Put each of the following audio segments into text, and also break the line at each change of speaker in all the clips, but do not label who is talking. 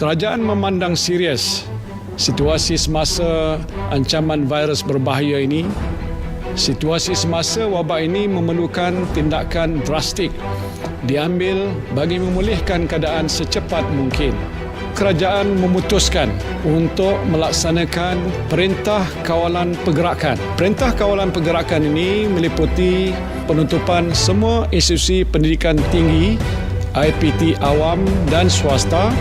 Kerajaan memandang serius situasi semasa ancaman virus berbahaya ini. Situasi semasa wabak ini memerlukan tindakan drastik diambil bagi memulihkan keadaan secepat mungkin. Kerajaan memutuskan untuk melaksanakan Perintah Kawalan Pergerakan. Perintah Kawalan Pergerakan ini meliputi penutupan semua institusi pendidikan tinggi, IPT awam dan swasta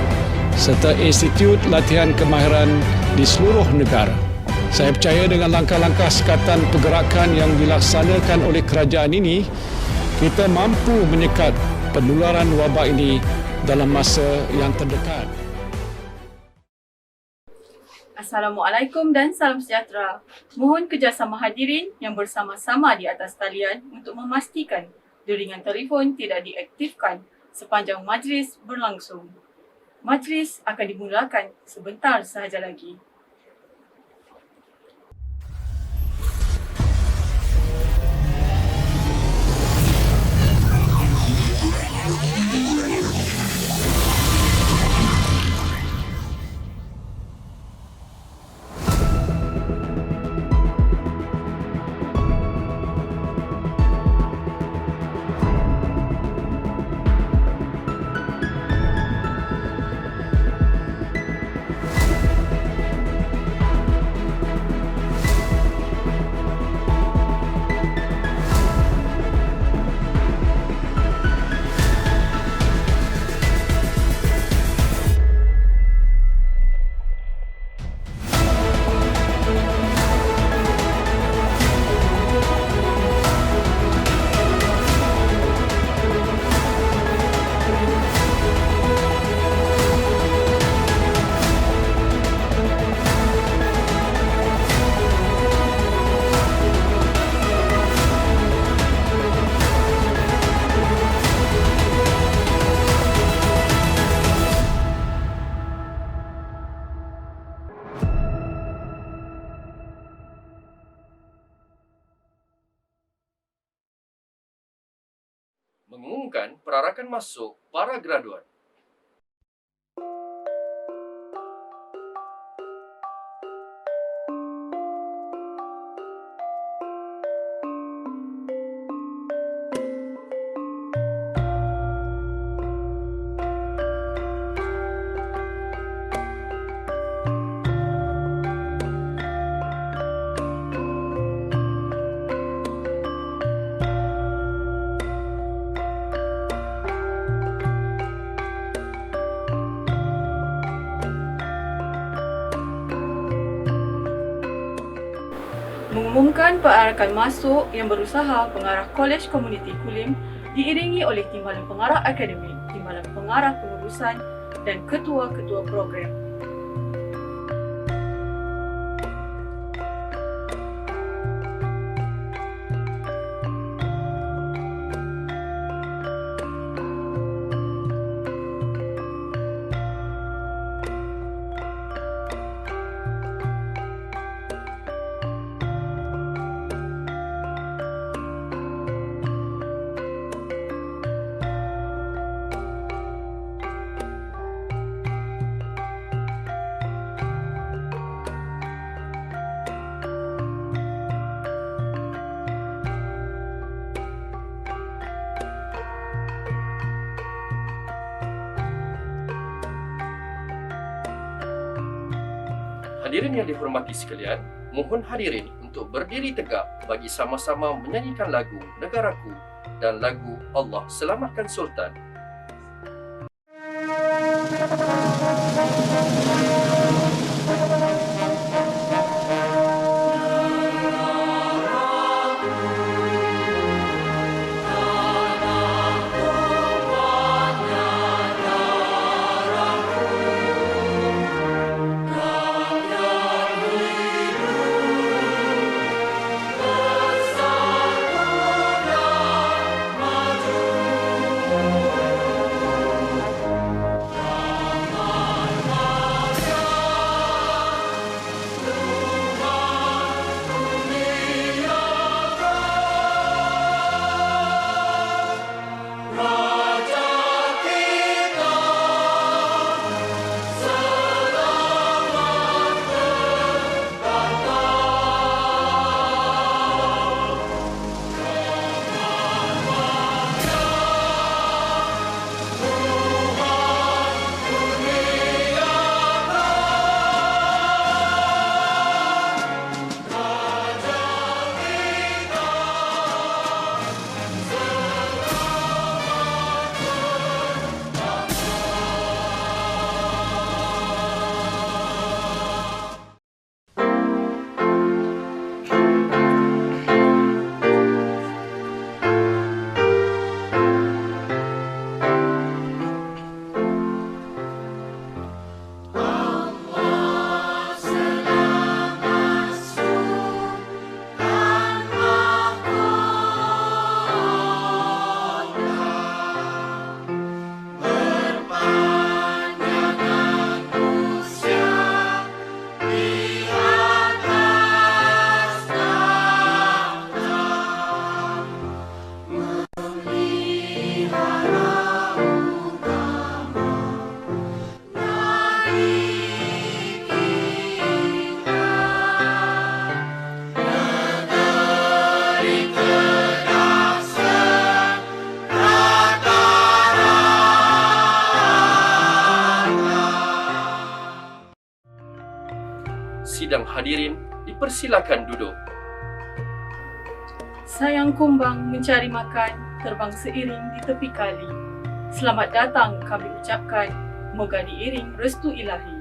serta institut latihan kemahiran di seluruh negara. Saya percaya dengan langkah-langkah sekatan pergerakan yang dilaksanakan oleh kerajaan ini, kita mampu menyekat penularan wabak ini dalam masa yang terdekat.
Assalamualaikum dan salam sejahtera. Mohon kerjasama hadirin yang bersama-sama di atas talian untuk memastikan jaringan telefon tidak diaktifkan sepanjang majlis berlangsung. Majlis akan dimulakan sebentar sahaja lagi.
Mengumumkan perarakan masuk para graduan.
Mengumumkan perarakan masuk yang berusaha pengarah Kolej Komuniti Kulim diiringi oleh timbalan pengarah akademik, timbalan pengarah pengurusan dan ketua-ketua program.
Hadirin yang dihormati sekalian, mohon hadirin untuk berdiri tegak bagi sama-sama menyanyikan lagu Negaraku dan lagu Allah Selamatkan Sultan. sidang hadirin dipersilakan duduk.
Sayang kumbang mencari makan, terbang seiring di tepi kali. Selamat datang kami ucapkan, moga diiring restu ilahi.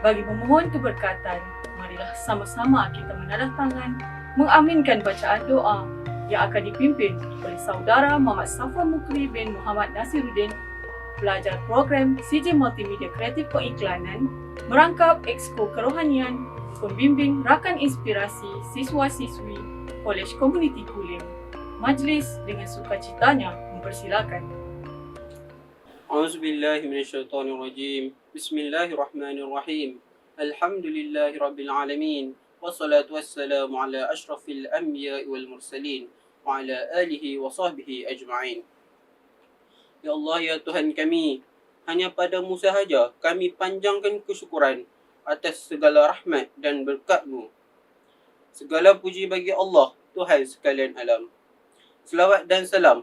Bagi memohon keberkatan, marilah sama-sama kita menadah tangan, mengaminkan bacaan doa yang akan dipimpin oleh saudara Muhammad Safwan Mukri bin Muhammad Nasiruddin, pelajar program CJ Multimedia Kreatif Pengiklanan, merangkap Exco Kerohanian, pembimbing rakan inspirasi siswa-siswi Kolej Komuniti Kulim. Majlis dengan sukacitanya mempersilakan.
A'udzubillahi minasyaitonirrajim. Bismillahirrahmanirrahim. Alhamdulillahi rabbil alamin. Wassalatu wassalamu ala asyrafil anbiya'i wal mursalin wa ala alihi wa sahbihi ajma'in. Ya Allah, ya Tuhan kami, hanya padamu sahaja kami panjangkan kesyukuran atas segala rahmat dan berkat-Mu. Segala puji bagi Allah, Tuhan sekalian alam. Selawat dan salam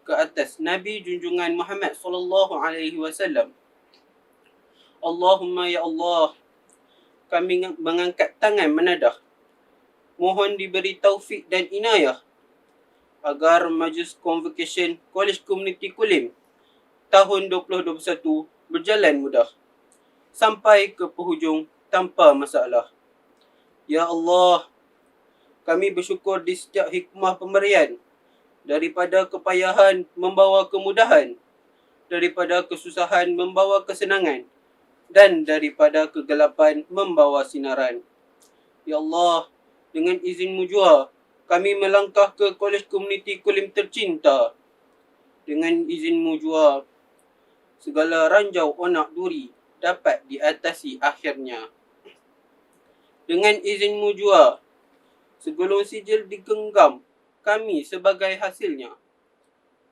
ke atas Nabi junjungan Muhammad sallallahu alaihi wasallam. Allahumma ya Allah, kami mengangkat tangan menadah, mohon diberi taufik dan inayah agar Majlis Convocation Kolej Komuniti Kulim tahun 2021 berjalan mudah sampai ke penghujung tanpa masalah. Ya Allah, kami bersyukur di setiap hikmah pemberian, daripada kepayahan membawa kemudahan, daripada kesusahan membawa kesenangan, dan daripada kegelapan membawa sinaran. Ya Allah, dengan izin-Mu jua, kami melangkah ke Kolej Komuniti Kulim tercinta. Dengan izin-Mu jua, segala ranjau onak duri dapat diatasi akhirnya. Dengan izin-Mu jua, segulung sijil digenggam kami sebagai hasilnya.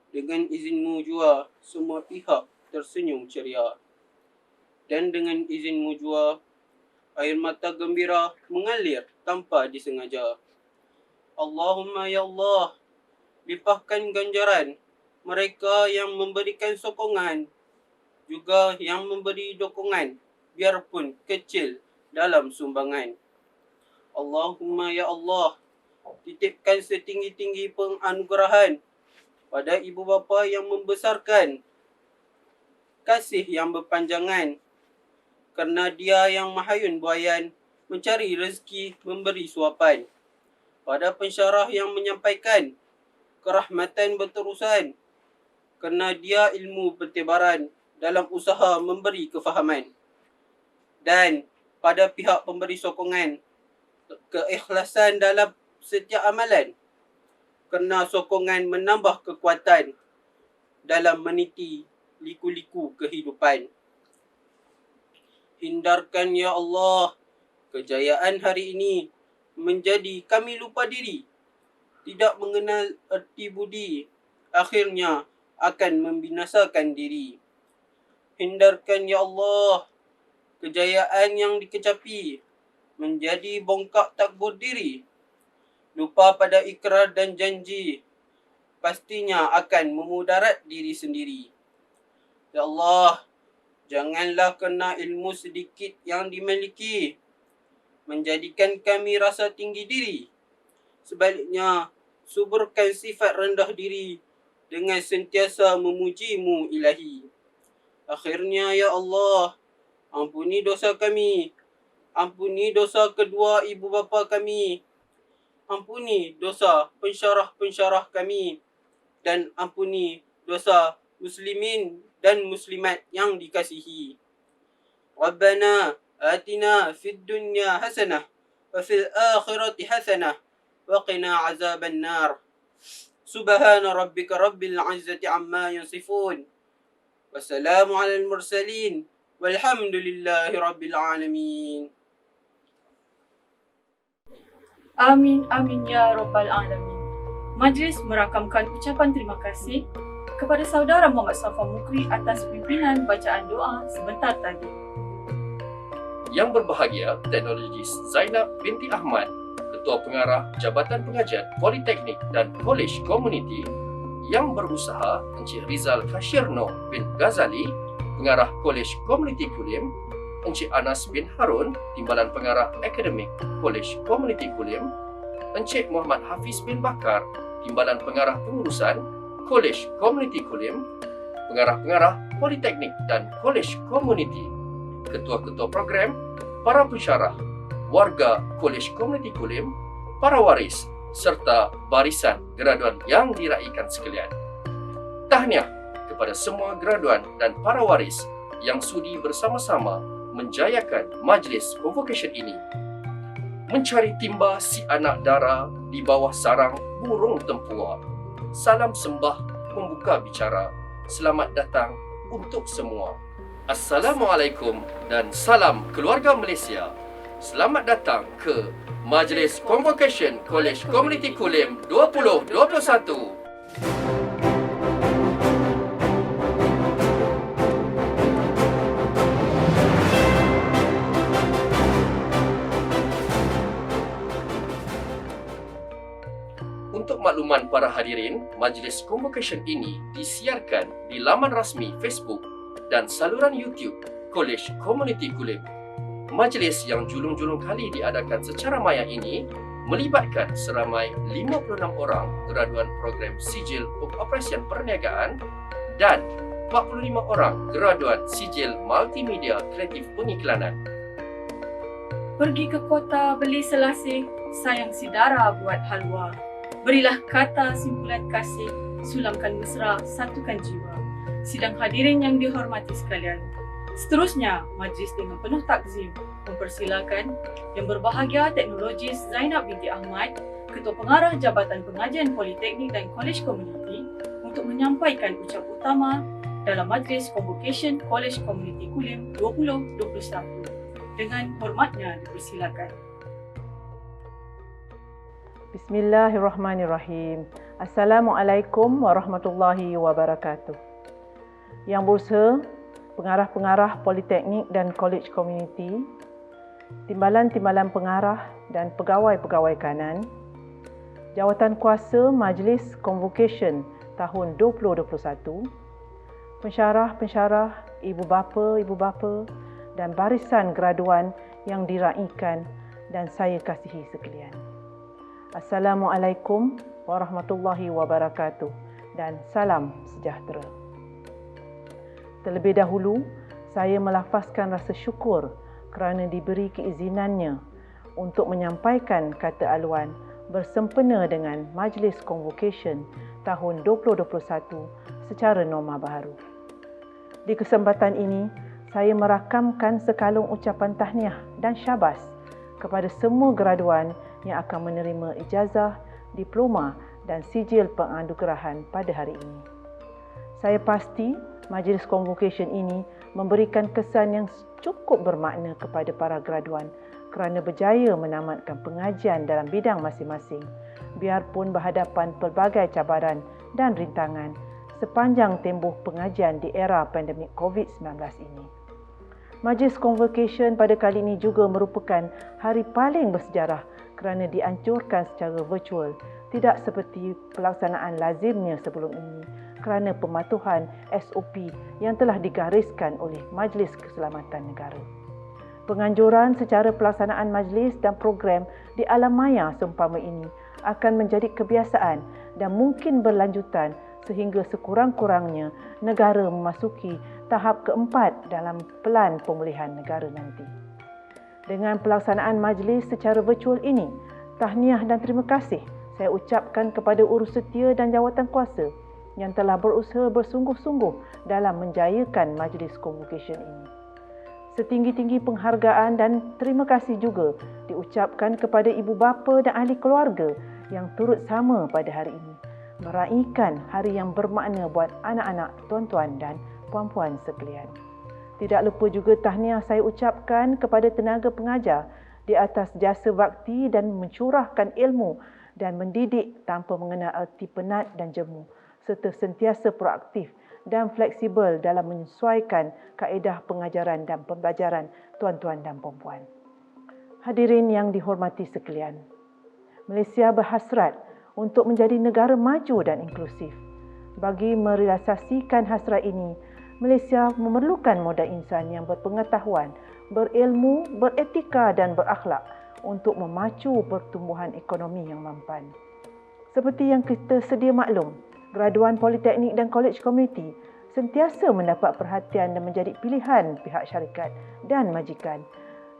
Dengan izin-Mu jua, semua pihak tersenyum ceria. Dan dengan izin-Mu jua, air mata gembira mengalir tanpa disengaja. Allahumma ya Allah, limpahkan ganjaran mereka yang memberikan sokongan, juga yang memberi dukungan, biarpun kecil dalam sumbangan. Allahumma ya Allah, titipkan setinggi-tinggi penganugerahan pada ibu bapa yang membesarkan, kasih yang berpanjangan, kerana Dia yang mahayun buayan, mencari rezeki memberi suapan. Pada pensyarah yang menyampaikan kerahmatan berterusan, kerana Dia ilmu bertebaran dalam usaha memberi kefahaman. Dan pada pihak pemberi sokongan, keikhlasan dalam setiap amalan, kerana sokongan menambah kekuatan dalam meniti liku-liku kehidupan. Hindarkan ya Allah kejayaan hari ini menjadi kami lupa diri, tidak mengenal erti budi, akhirnya akan membinasakan diri. Hindarkan ya Allah kejayaan yang dikecapi menjadi bongkak tak berdiri, lupa pada ikrar dan janji, pastinya akan memudarat diri sendiri. Ya Allah, janganlah kena ilmu sedikit yang dimiliki menjadikan kami rasa tinggi diri. Sebaliknya, suburkan sifat rendah diri dengan sentiasa memuji-Mu ilahi. Akhirnya ya Allah, ampuni dosa kami, ampuni dosa kedua ibu bapa kami, ampuni dosa pensyarah-pensyarah kami, dan ampuni dosa muslimin dan muslimat yang dikasihi. Rabbana atina fid dunya hasanah wa fil akhirati hasanah wa qina azaban nar. Subhana rabbika rabbil izzati amma yasifun. Wassalamu alal mursalin. Walhamdulillahi rabbil alamin.
Amin, amin ya Rabbal Alamin. Majlis merakamkan ucapan terima kasih kepada saudara Muhammad Safwan Mukri atas pimpinan bacaan doa sebentar tadi.
Yang berbahagia Teknologis Zainab binti Ahmad, Ketua Pengarah Jabatan Pengajian Politeknik dan Kolej Komuniti. Yang berusaha Encik Rizal Kashirno bin Ghazali, Pengarah Kolej Komuniti Kulim. Encik Anas bin Harun, Timbalan Pengarah Akademik Kolej Komuniti Kulim, Encik Muhammad Hafiz bin Bakar, Timbalan Pengarah Pengurusan Kolej Komuniti Kulim, Pengarah-pengarah Politeknik dan Kolej Komuniti, ketua-ketua program, para pensyarah, warga Kolej Komuniti Kulim, para waris serta barisan graduan yang diraikan sekalian. Tahniah kepada semua graduan dan para waris yang sudi bersama-sama menjayakan majlis convocation ini. Mencari timba si anak dara di bawah sarang burung tempua. Salam sembah pembuka bicara. Selamat datang untuk semua. Assalamualaikum dan salam keluarga Malaysia. Selamat datang ke Majlis Convocation Kolej Komuniti Kulim 2021. Untuk makluman para hadirin, majlis convocation ini disiarkan di laman rasmi Facebook dan saluran YouTube Kolej Komuniti Kulim. Majlis yang julung-julung kali diadakan secara maya ini melibatkan seramai 56 orang graduan program Sijil Operasian Perniagaan dan 45 orang graduan Sijil Multimedia Kreatif Pengiklanan.
Pergi ke kota beli selasih, sayang si dara buat halwa. Berilah kata simpulan kasih, sulamkan mesra, satukan jiwa. Sidang hadirin yang dihormati sekalian. Seterusnya, majlis dengan penuh takzim mempersilakan Yang Berbahagia Teknologis Zainab binti Ahmad, Ketua Pengarah Jabatan Pengajian Politeknik dan Kolej Komuniti untuk menyampaikan ucap utama dalam majlis convocation Kolej Komuniti Kulim 2021. Dengan hormatnya dipersilakan.
Bismillahirrahmanirrahim. Assalamualaikum warahmatullahi wabarakatuh. Yang berusaha, pengarah-pengarah politeknik dan kolej komuniti, timbalan-timbalan pengarah dan pegawai-pegawai kanan, jawatan kuasa Majlis Convocation tahun 2021, pensyarah-pensyarah, ibu bapa dan barisan graduan yang diraikan dan saya kasihi sekalian. Assalamualaikum warahmatullahi wabarakatuh dan salam sejahtera. Terlebih dahulu, saya melafazkan rasa syukur kerana diberi keizinannya untuk menyampaikan kata aluan bersempena dengan Majlis Convocation tahun 2021 secara norma baharu. Di kesempatan ini, saya merakamkan sekalung ucapan tahniah dan syabas kepada semua graduan yang akan menerima ijazah, diploma dan sijil penganugerahan pada hari ini. Saya pasti majlis convocation ini memberikan kesan yang cukup bermakna kepada para graduan kerana berjaya menamatkan pengajian dalam bidang masing-masing biarpun berhadapan pelbagai cabaran dan rintangan sepanjang tempoh pengajian di era pandemik COVID-19 ini. Majlis convocation pada kali ini juga merupakan hari paling bersejarah kerana dianjurkan secara virtual, tidak seperti pelaksanaan lazimnya sebelum ini kerana pematuhan SOP yang telah digariskan oleh Majlis Keselamatan Negara. Penganjuran secara pelaksanaan majlis dan program di alam maya seumpama ini akan menjadi kebiasaan dan mungkin berlanjutan sehingga sekurang-kurangnya negara memasuki tahap keempat dalam pelan pemulihan negara nanti. Dengan pelaksanaan majlis secara virtual ini, tahniah dan terima kasih saya ucapkan kepada urus setia dan jawatan kuasa yang telah berusaha bersungguh-sungguh dalam menjayakan majlis convocation ini. Setinggi-tinggi penghargaan dan terima kasih juga diucapkan kepada ibu bapa dan ahli keluarga yang turut sama pada hari ini, meraihkan hari yang bermakna buat anak-anak, tuan-tuan dan puan-puan sekalian. Tidak lupa juga tahniah saya ucapkan kepada tenaga pengajar di atas jasa bakti dan mencurahkan ilmu dan mendidik tanpa mengenal erti penat dan jemu, serta sentiasa proaktif dan fleksibel dalam menyesuaikan kaedah pengajaran dan pembelajaran tuan-tuan dan puan-puan. Hadirin yang dihormati sekalian, Malaysia berhasrat untuk menjadi negara maju dan inklusif. Bagi merealisasikan hasrat ini, Malaysia memerlukan modal insan yang berpengetahuan, berilmu, beretika dan berakhlak untuk memacu pertumbuhan ekonomi yang mampan. Seperti yang kita sedia maklum, graduan politeknik dan kolej komuniti sentiasa mendapat perhatian dan menjadi pilihan pihak syarikat dan majikan,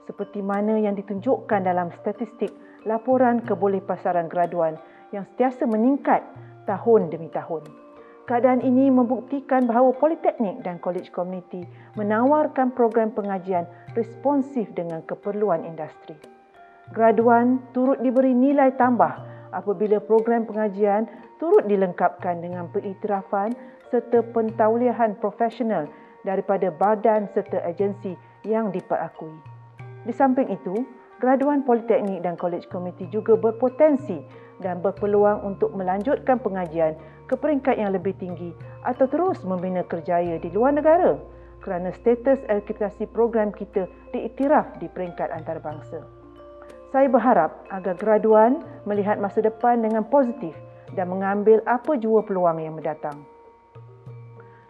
seperti mana yang ditunjukkan dalam statistik laporan kebolehpasaran graduan yang sentiasa meningkat tahun demi tahun. Keadaan ini membuktikan bahawa politeknik dan kolej komuniti menawarkan program pengajian responsif dengan keperluan industri. Graduan turut diberi nilai tambah apabila program pengajian turut dilengkapkan dengan pengiktirafan serta pentauliahan profesional daripada badan serta agensi yang diperakui. Di samping itu, graduan politeknik dan kolej komuniti juga berpotensi dan berpeluang untuk melanjutkan pengajian ke peringkat yang lebih tinggi atau terus membina kerjaya di luar negara kerana status akreditasi program kita diiktiraf di peringkat antarabangsa. Saya berharap agar graduan melihat masa depan dengan positif dan mengambil apa jua peluang yang mendatang.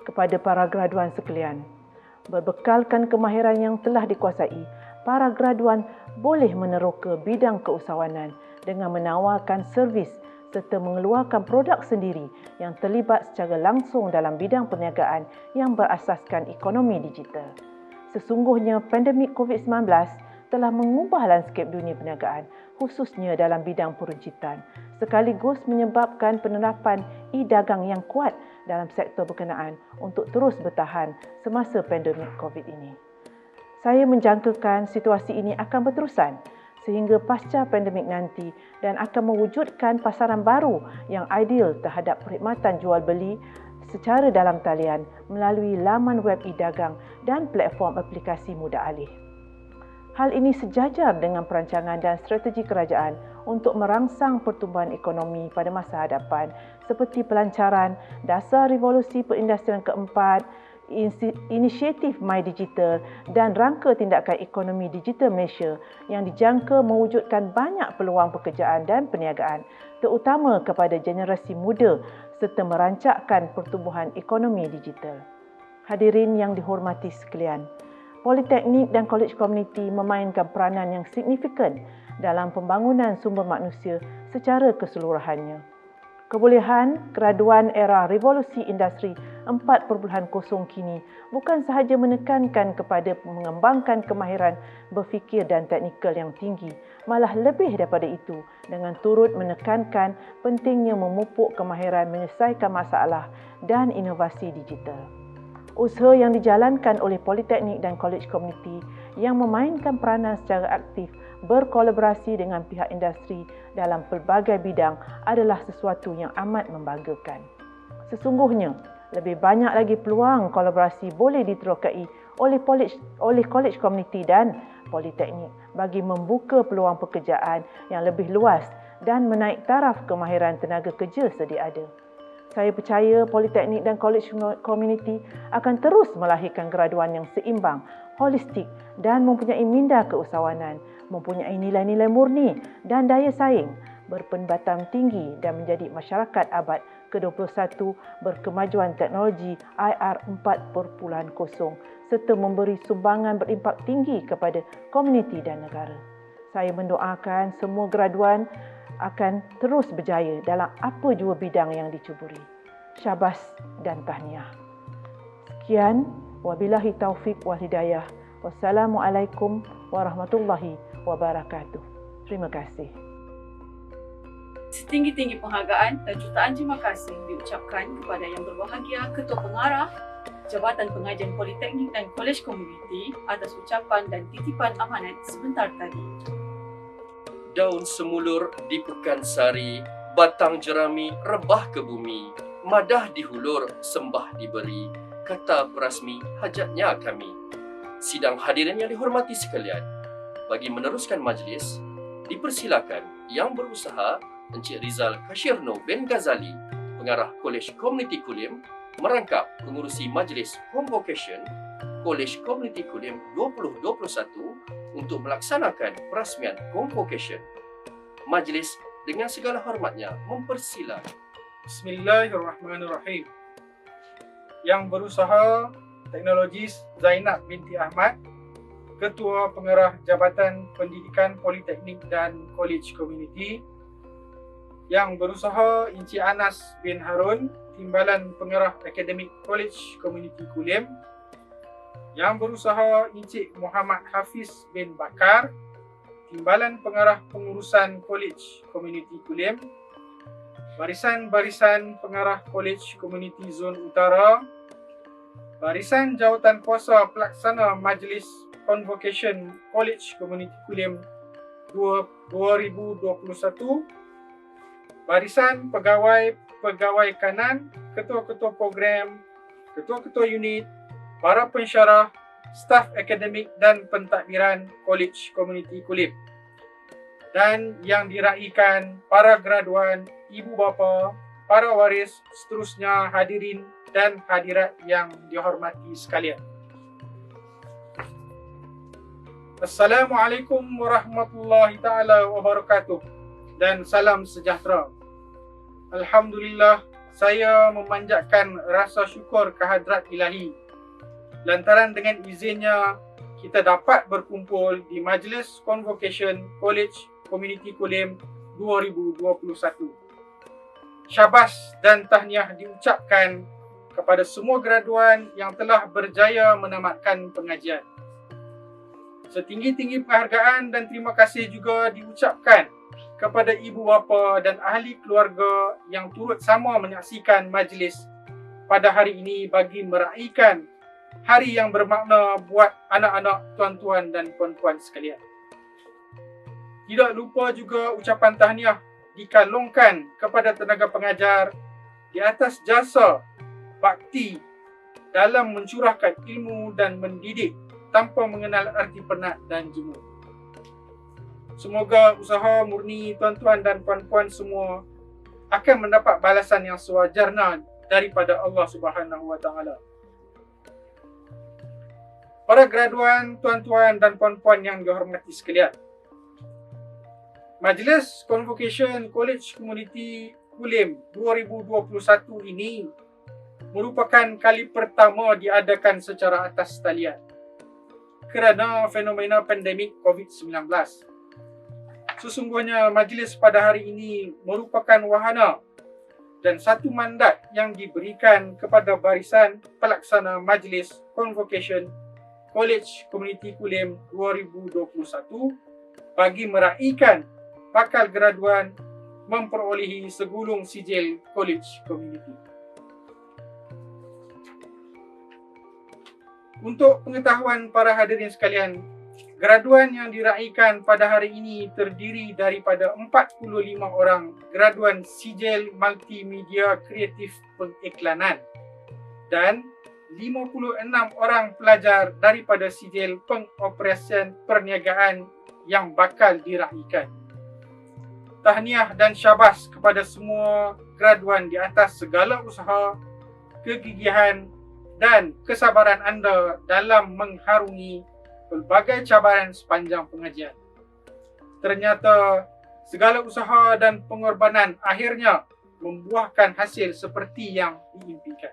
Kepada para graduan sekalian, berbekalkan kemahiran yang telah dikuasai, para graduan boleh meneroka bidang keusahawanan dengan menawarkan servis serta mengeluarkan produk sendiri yang terlibat secara langsung dalam bidang perniagaan yang berasaskan ekonomi digital. Sesungguhnya pandemik COVID-19 telah mengubah lanskap dunia perniagaan, khususnya dalam bidang peruncitan, sekaligus menyebabkan penerapan e-dagang yang kuat dalam sektor berkenaan untuk terus bertahan semasa pandemik COVID ini. Saya menjangkakan situasi ini akan berterusan sehingga pasca pandemik nanti dan akan mewujudkan pasaran baru yang ideal terhadap perkhidmatan jual beli secara dalam talian melalui laman web e-dagang dan platform aplikasi mudah alih. Hal ini sejajar dengan perancangan dan strategi kerajaan untuk merangsang pertumbuhan ekonomi pada masa hadapan seperti pelancaran dasar revolusi perindustrian keempat, inisiatif My Digital dan rangka tindakan ekonomi digital Malaysia yang dijangka mewujudkan banyak peluang pekerjaan dan perniagaan, terutama kepada generasi muda serta merancangkan pertumbuhan ekonomi digital. Hadirin yang dihormati sekalian, politeknik dan kolej komuniti memainkan peranan yang signifikan dalam pembangunan sumber manusia secara keseluruhannya. Kebolehan graduan era revolusi industri 4.0 kini bukan sahaja menekankan kepada mengembangkan kemahiran berfikir dan teknikal yang tinggi, malah lebih daripada itu dengan turut menekankan pentingnya memupuk kemahiran menyelesaikan masalah dan inovasi digital. Usaha yang dijalankan oleh politeknik dan kolej komuniti yang memainkan peranan secara aktif berkolaborasi dengan pihak industri dalam pelbagai bidang adalah sesuatu yang amat membanggakan. Sesungguhnya, lebih banyak lagi peluang kolaborasi boleh diterokai oleh kolej komuniti dan politeknik bagi membuka peluang pekerjaan yang lebih luas dan menaik taraf kemahiran tenaga kerja sedia ada. Saya percaya politeknik dan kolej komuniti akan terus melahirkan graduan yang seimbang, holistik dan mempunyai minda keusahawanan, mempunyai nilai-nilai murni dan daya saing, berpendapatan tinggi dan menjadi masyarakat abad ke-21 berkemajuan teknologi IR 4.0 serta memberi sumbangan berimpak tinggi kepada komuniti dan negara. Saya mendoakan semua graduan akan terus berjaya dalam apa jua bidang yang dicuburi. Syabas dan tahniah. Sekian, wabillahi taufiq wal hidayah. Wassalamualaikum warahmatullahi wabarakatuh. Terima kasih.
Setinggi-tinggi penghargaan dan jutaan terima kasih diucapkan kepada Yang Berbahagia Ketua Pengarah Jabatan Pengajian Politeknik dan Kolej Komuniti atas ucapan dan titipan amanat sebentar tadi.
Daun semulur di Pekansari, batang jerami rebah ke bumi, madah dihulur, sembah diberi, kata perasmi hajatnya kami. Sidang hadirin yang dihormati sekalian, bagi meneruskan majlis, dipersilakan Yang Berusaha Encik Rizal Kashirno bin Ghazali, Pengarah Kolej Komuniti Kulim, merangkap pengurusi majlis Convocation Kolej Komuniti Kulim 2021 untuk melaksanakan perasmian Convocation. Majlis dengan segala hormatnya mempersilakan.
Bismillahirrahmanirrahim. Yang Berusaha Teknologis Zainab binti Ahmad, Ketua Pengarah Jabatan Pendidikan Politeknik dan College Community. Yang berusaha Encik Anas bin Harun, Timbalan Pengarah Akademik College Community Kulim. Yang berusaha Encik Muhammad Hafiz bin Bakar, Timbalan Pengarah Pengurusan College Community Kulim. Barisan-barisan Pengarah College Community Zon Utara. Barisan Jawatan Kuasa Pelaksana Majlis Convocation College Community Kulim 2021. Barisan pegawai kanan, ketua-ketua program, ketua-ketua unit, para pensyarah, staf akademik dan pentadbiran College Community Kulim. Dan yang diraikan para graduan, ibu bapa, para waris, seterusnya hadirin dan hadirat yang dihormati sekalian. Assalamualaikum warahmatullahi taala wabarakatuh dan salam sejahtera. Alhamdulillah, saya memanjatkan rasa syukur kehadrat Ilahi lantaran dengan izinnya kita dapat berkumpul di Majlis Convocation College Community Kulim 2021. Syabas dan tahniah diucapkan kepada semua graduan yang telah berjaya menamatkan pengajian. Setinggi-tinggi penghargaan dan terima kasih juga diucapkan kepada ibu bapa dan ahli keluarga yang turut sama menyaksikan majlis pada hari ini bagi meraihkan hari yang bermakna buat anak-anak tuan-tuan dan puan-puan sekalian. Tidak lupa juga ucapan tahniah dikalungkan kepada tenaga pengajar di atas jasa bakti dalam mencurahkan ilmu dan mendidik tanpa mengenal arti penat dan jemu. Semoga usaha murni tuan-tuan dan puan-puan semua akan mendapat balasan yang sewajarnya daripada Allah Subhanahu Wa Taala. Para graduan, tuan-tuan dan puan-puan yang dihormati sekalian. Majlis Convocation College Community Kulim 2021 ini merupakan kali pertama diadakan secara atas talian kerana fenomena pandemik COVID-19. Sesungguhnya majlis pada hari ini merupakan wahana dan satu mandat yang diberikan kepada barisan pelaksana Majlis Convocation College Community Kulim 2021 bagi meraihkan bakal graduan memperolehi segulung sijil College Community. Untuk pengetahuan para hadirin sekalian, graduan yang diraihkan pada hari ini terdiri daripada 45 orang graduan sijil multimedia kreatif pengiklanan dan 56 orang pelajar daripada sijil pengoperasian perniagaan yang bakal diraihkan. Tahniah dan syabas kepada semua graduan di atas segala usaha, kegigihan dan kesabaran anda dalam mengharungi pelbagai cabaran sepanjang pengajian. Ternyata segala usaha dan pengorbanan akhirnya membuahkan hasil seperti yang diimpikan.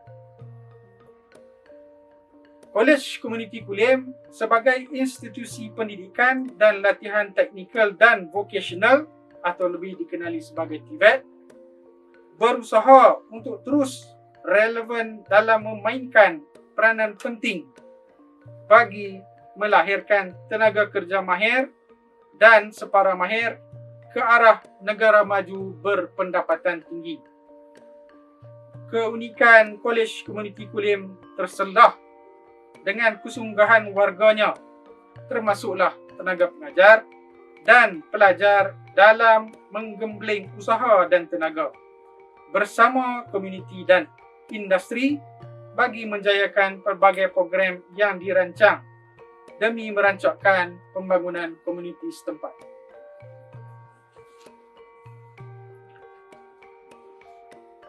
College Community Kulim sebagai institusi pendidikan dan latihan teknikal dan vocational atau lebih dikenali sebagai TVET berusaha untuk terus relevan dalam memainkan peranan penting bagi melahirkan tenaga kerja mahir dan separa mahir ke arah negara maju berpendapatan tinggi. Keunikan College Community Kulim terselah dengan kesungguhan warganya, termasuklah tenaga pengajar dan pelajar dalam menggembling usaha dan tenaga bersama komuniti dan industri bagi menjayakan pelbagai program yang dirancang demi merancangkan pembangunan komuniti setempat.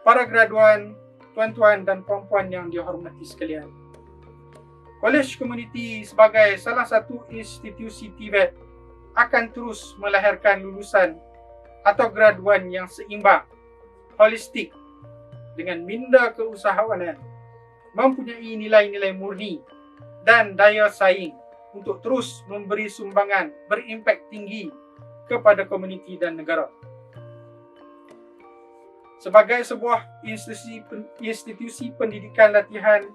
Para graduan, tuan-tuan dan puan-puan yang dihormati sekalian, College Community sebagai salah satu institusi TVET akan terus melahirkan lulusan atau graduan yang seimbang, holistik, dengan minda keusahawanan, mempunyai nilai-nilai murni dan daya saing untuk terus memberi sumbangan berimpak tinggi kepada komuniti dan negara. Sebagai sebuah institusi pendidikan latihan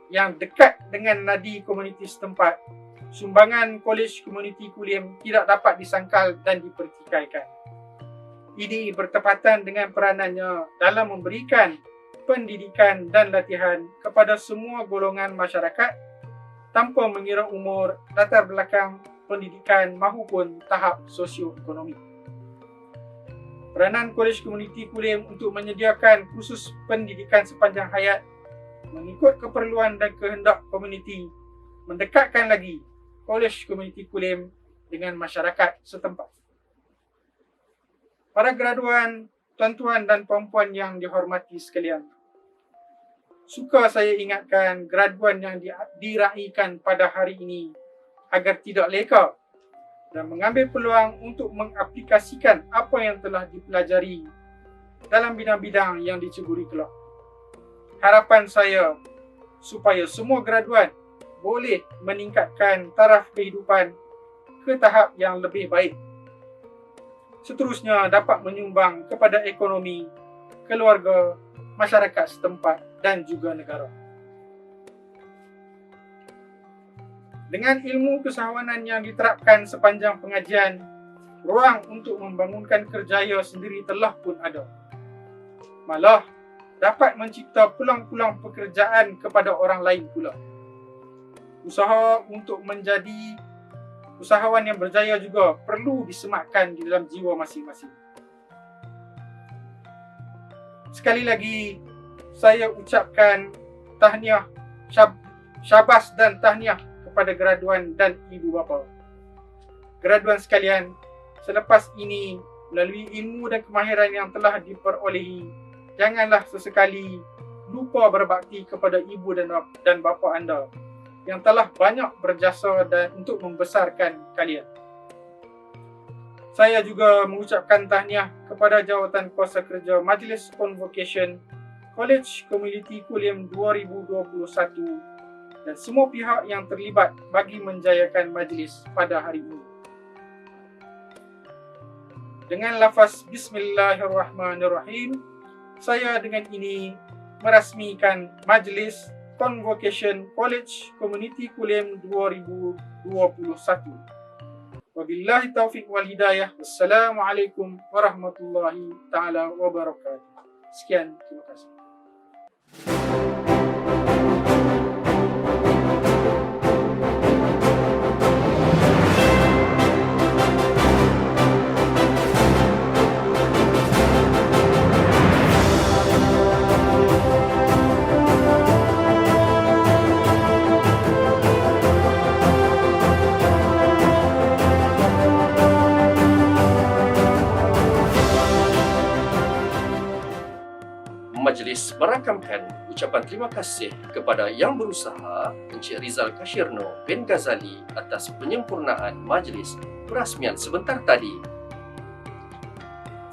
yang dekat dengan nadi komuniti setempat, sumbangan Kolej Komuniti Kulim tidak dapat disangkal dan dipertikaikan. Ini bertepatan dengan peranannya dalam memberikan pendidikan dan latihan kepada semua golongan masyarakat tanpa mengira umur, latar belakang pendidikan maupun tahap sosioekonomi. Peranan Kolej Komuniti Kulim untuk menyediakan kursus pendidikan sepanjang hayat mengikut keperluan dan kehendak komuniti mendekatkan lagi Kolej Komuniti Kulim dengan masyarakat setempat. Para graduan, tuan-tuan dan puan-puan yang dihormati sekalian, suka saya ingatkan graduan yang diraikan pada hari ini agar tidak leka dan mengambil peluang untuk mengaplikasikan apa yang telah dipelajari dalam bidang-bidang yang diceburi kelak. Harapan saya supaya semua graduan boleh meningkatkan taraf kehidupan ke tahap yang lebih baik. Seterusnya dapat menyumbang kepada ekonomi, keluarga, masyarakat setempat dan juga negara. Dengan ilmu kesawanan yang diterapkan sepanjang pengajian, ruang untuk membangunkan kerjaya sendiri telah pun ada. Malah, dapat mencipta peluang-peluang pekerjaan kepada orang lain pula. Usaha untuk menjadi usahawan yang berjaya juga perlu disematkan di dalam jiwa masing-masing. Sekali lagi, saya ucapkan tahniah, syabas dan tahniah kepada graduan dan ibu bapa. Graduan sekalian, selepas ini melalui ilmu dan kemahiran yang telah diperolehi, janganlah sesekali lupa berbakti kepada ibu dan bapa anda yang telah banyak berjasa dan untuk membesarkan kalian. Saya juga mengucapkan tahniah kepada Jawatan Kuasa Kerja Majlis Convocation Kolej Komuniti Kulim 2021 dan semua pihak yang terlibat bagi menjayakan majlis pada hari ini. Dengan lafaz Bismillahirrahmanirrahim, saya dengan ini merasmikan Majlis Convocation Kolej Komuniti Kulim 2021. Wabillahi taufiq wal hidayah. Wassalamualaikum warahmatullahi taala wabarakatuh. Sekian, terima kasih.
Majlis merakamkan ucapan terima kasih kepada Yang Berusaha Encik Rizal Kashirno bin Ghazali atas penyempurnaan majlis perasmian sebentar tadi.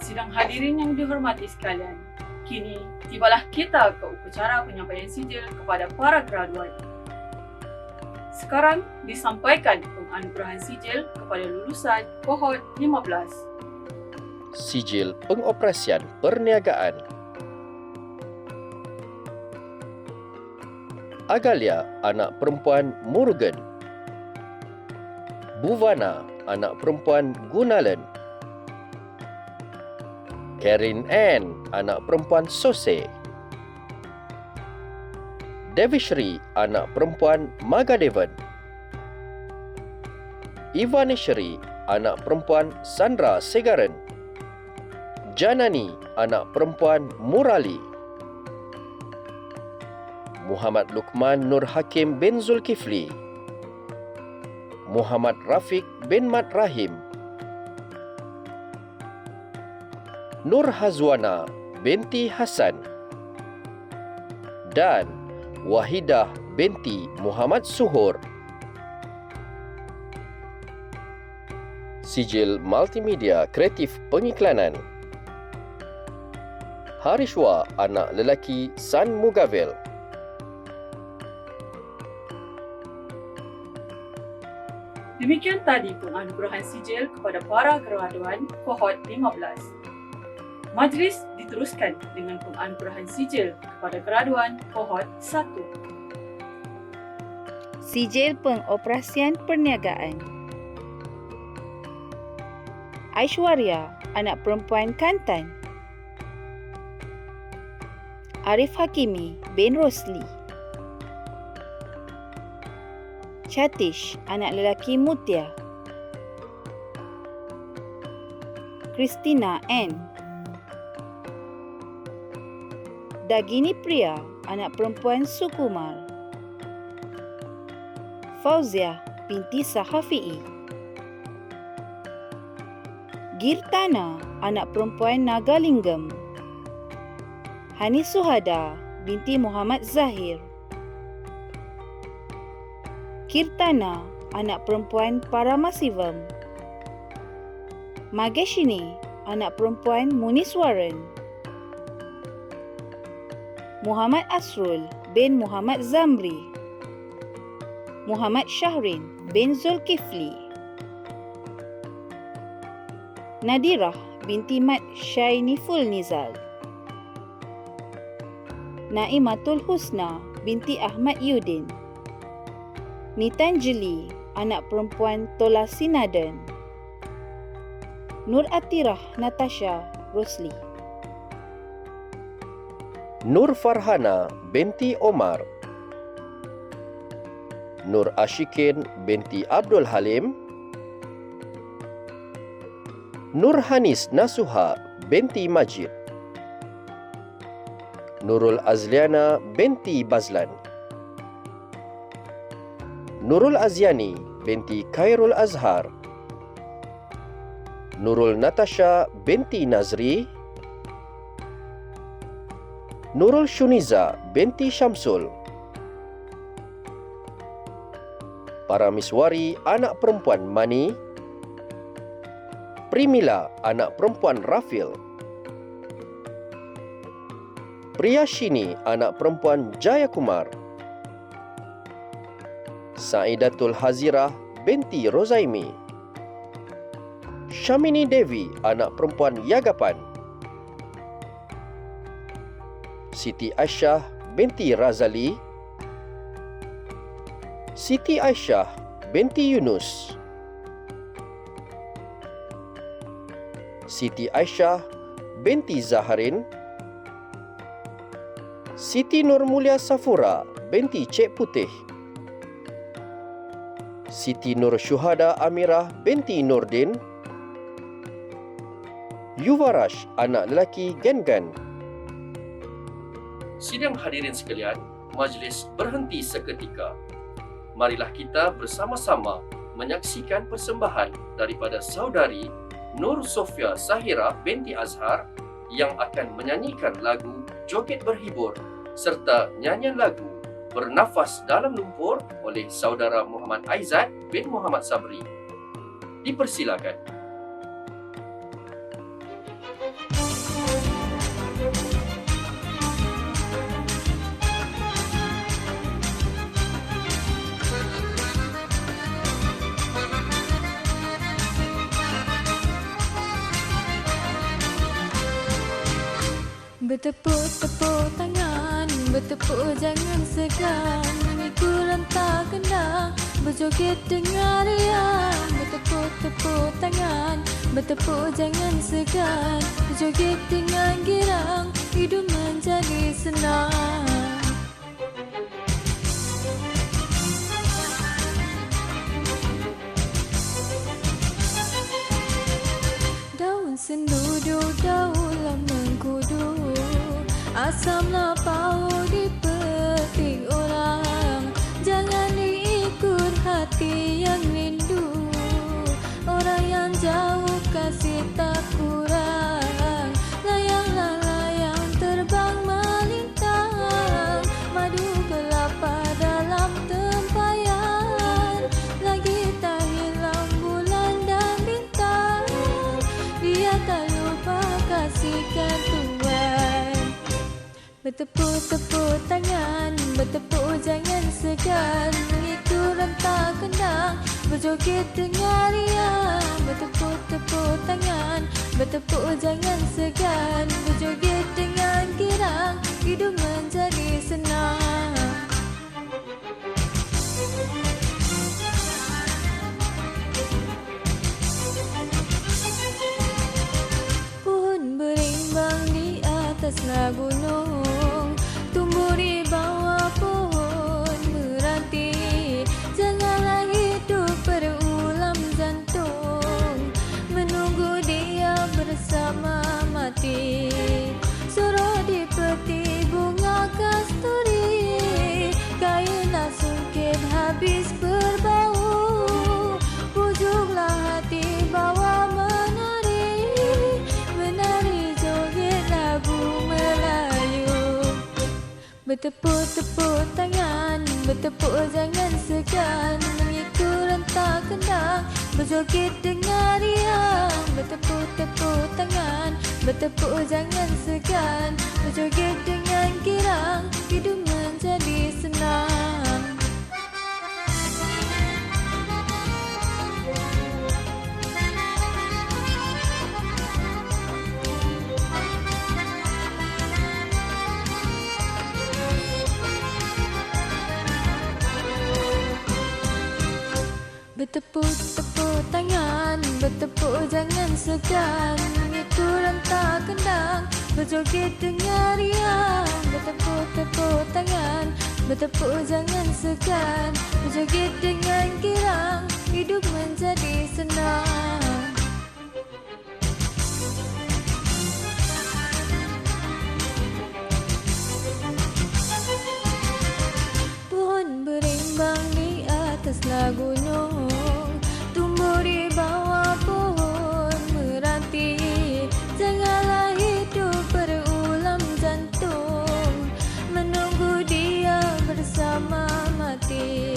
Sidang hadirin yang dihormati sekalian, kini tibalah kita ke upacara penyampaian sijil kepada para graduan. Sekarang disampaikan penganugerahan sijil kepada lulusan kohort 15.
Sijil pengoperasian perniagaan. Agalia, anak perempuan Murugan. Buvana, anak perempuan Gunalan. Karin Ann, anak perempuan Sose. Devishri, anak perempuan Magadevan. Ivanishri, anak perempuan Sandra Segaran. Janani, anak perempuan Murali. Muhammad Luqman Nur Hakim bin Zulkifli. Muhammad Rafiq bin Mat Rahim. Nur Hazwana binti Hasan. Dan Wahidah binti Muhammad Suhur. Sijil Multimedia Kreatif Pengiklanan. Harishwa, anak lelaki San Mugavel.
Demikian tadi penganugerahan sijil kepada para graduan kohort 15. Majlis diteruskan dengan penganugerahan sijil kepada graduan kohort 1.
Sijil pengoperasian perniagaan. Aishwarya, anak perempuan Kantan. Arif Hakimi bin Rosli. Chatish, anak lelaki Mutia. Christina N. Dagini Priya, anak perempuan Sukumar. Fauzia binti Sahafi'i. Girtana, anak perempuan Nagalinggam. Hani Suhada binti Muhammad Zahir. Kirtana, anak perempuan Paramasivam. Mageshini, anak perempuan Muniswaran. Muhammad Asrul bin Muhammad Zamri. Muhammad Syahrin bin Zulkifli. Nadirah binti Mat Syainiful Nizal. Naimatul Husna binti Ahmad Yudin. Nitanjeli, anak perempuan Tola Sinadan. Nur Atirah Natasha Rosli.
Nur Farhana binti Omar. Nur Ashikin binti Abdul Halim. Nur Hanis Nasuha binti Majid. Nurul Azliana binti Bazlan. Nurul Aziani binti Khairul Azhar. Nurul Natasha binti Nazri. Nurul Shuniza binti Syamsul. Paramiswari, anak perempuan Mani. Primila, anak perempuan Rafil. Priyashini, anak perempuan Jayakumar. Saidatul Hazirah binti Rozaimi. Shamini Devi, anak perempuan Yagapan. Siti Aisyah binti Razali. Siti Aisyah binti Yunus. Siti Aisyah binti Zaharin. Siti Nur Mulia Safura binti Cik Putih. Siti Nur Syuhada Amirah binti Nurdin. Yuvarash, anak lelaki Gengan. Sidang hadirin sekalian, majlis berhenti seketika. Marilah kita bersama-sama menyaksikan persembahan daripada saudari Nur Sofia Sahira binti Azhar yang akan menyanyikan lagu Joget Berhibur serta nyanyian lagu Bernafas Dalam Lumpur oleh saudara Muhammad Aizat bin Muhammad Sabri. Dipersilakan.
Bertepuk-tepuk tangan, bertepuk jangan segan, mengikut rentak kendang, berjoget dengan riang. Bertepuk-tepuk tangan, bertepuk jangan segan, berjoget dengan girang, hidup menjadi senang. Daun sendu, daulah mengkudu, asamlah bau dipetik orang. Jangan diikut hati yang rindu, orang yang jauh kasih tak kurang. Layanglah layang terbang melintang, madu kelapa dalam tempayan. Lagi tak hilang bulan dan bintang, dia tak lupa kasihkan Tuhan. Bertepuk-tepuk tangan, bertepuk jangan segan, mengikut rentak kendang, berjoget dengan riang, bertepuk-tepuk tangan, bertepuk jangan segan, berjoget dengan girang, hidup menjadi senang. Pohon berimbang di ataslah gunung, tumbuh di bawah pohon meranti. Janganlah hidup berulam jantung, menunggu dia bersama mati. Suruh di peti bunga kasturi, kainlah sungkit habis berbau. Pujuklah hati bawa menari, menari joget lagu Melayu. Bertepuk-tepuk tangan, bertepuk jangan segan, mengikut rentak kendang, berjoget dengan riang. Bertepuk-tepuk tangan, bertepuk jangan segan, berjoget dengan girang, hidup menjadi senang. Bertepuk-tepuk tangan, bertepuk jangan segan, mengikut rentak kendang, berjoget dengan riang. Bertepuk-tepuk tangan, bertepuk jangan segan, berjoget dengan girang, hidup menjadi senang. Pohon berimbang di ataslah gunung, tumbuh di bawah pohon meranti. Janganlah hidup berulam jantung, menunggu dia bersama mati.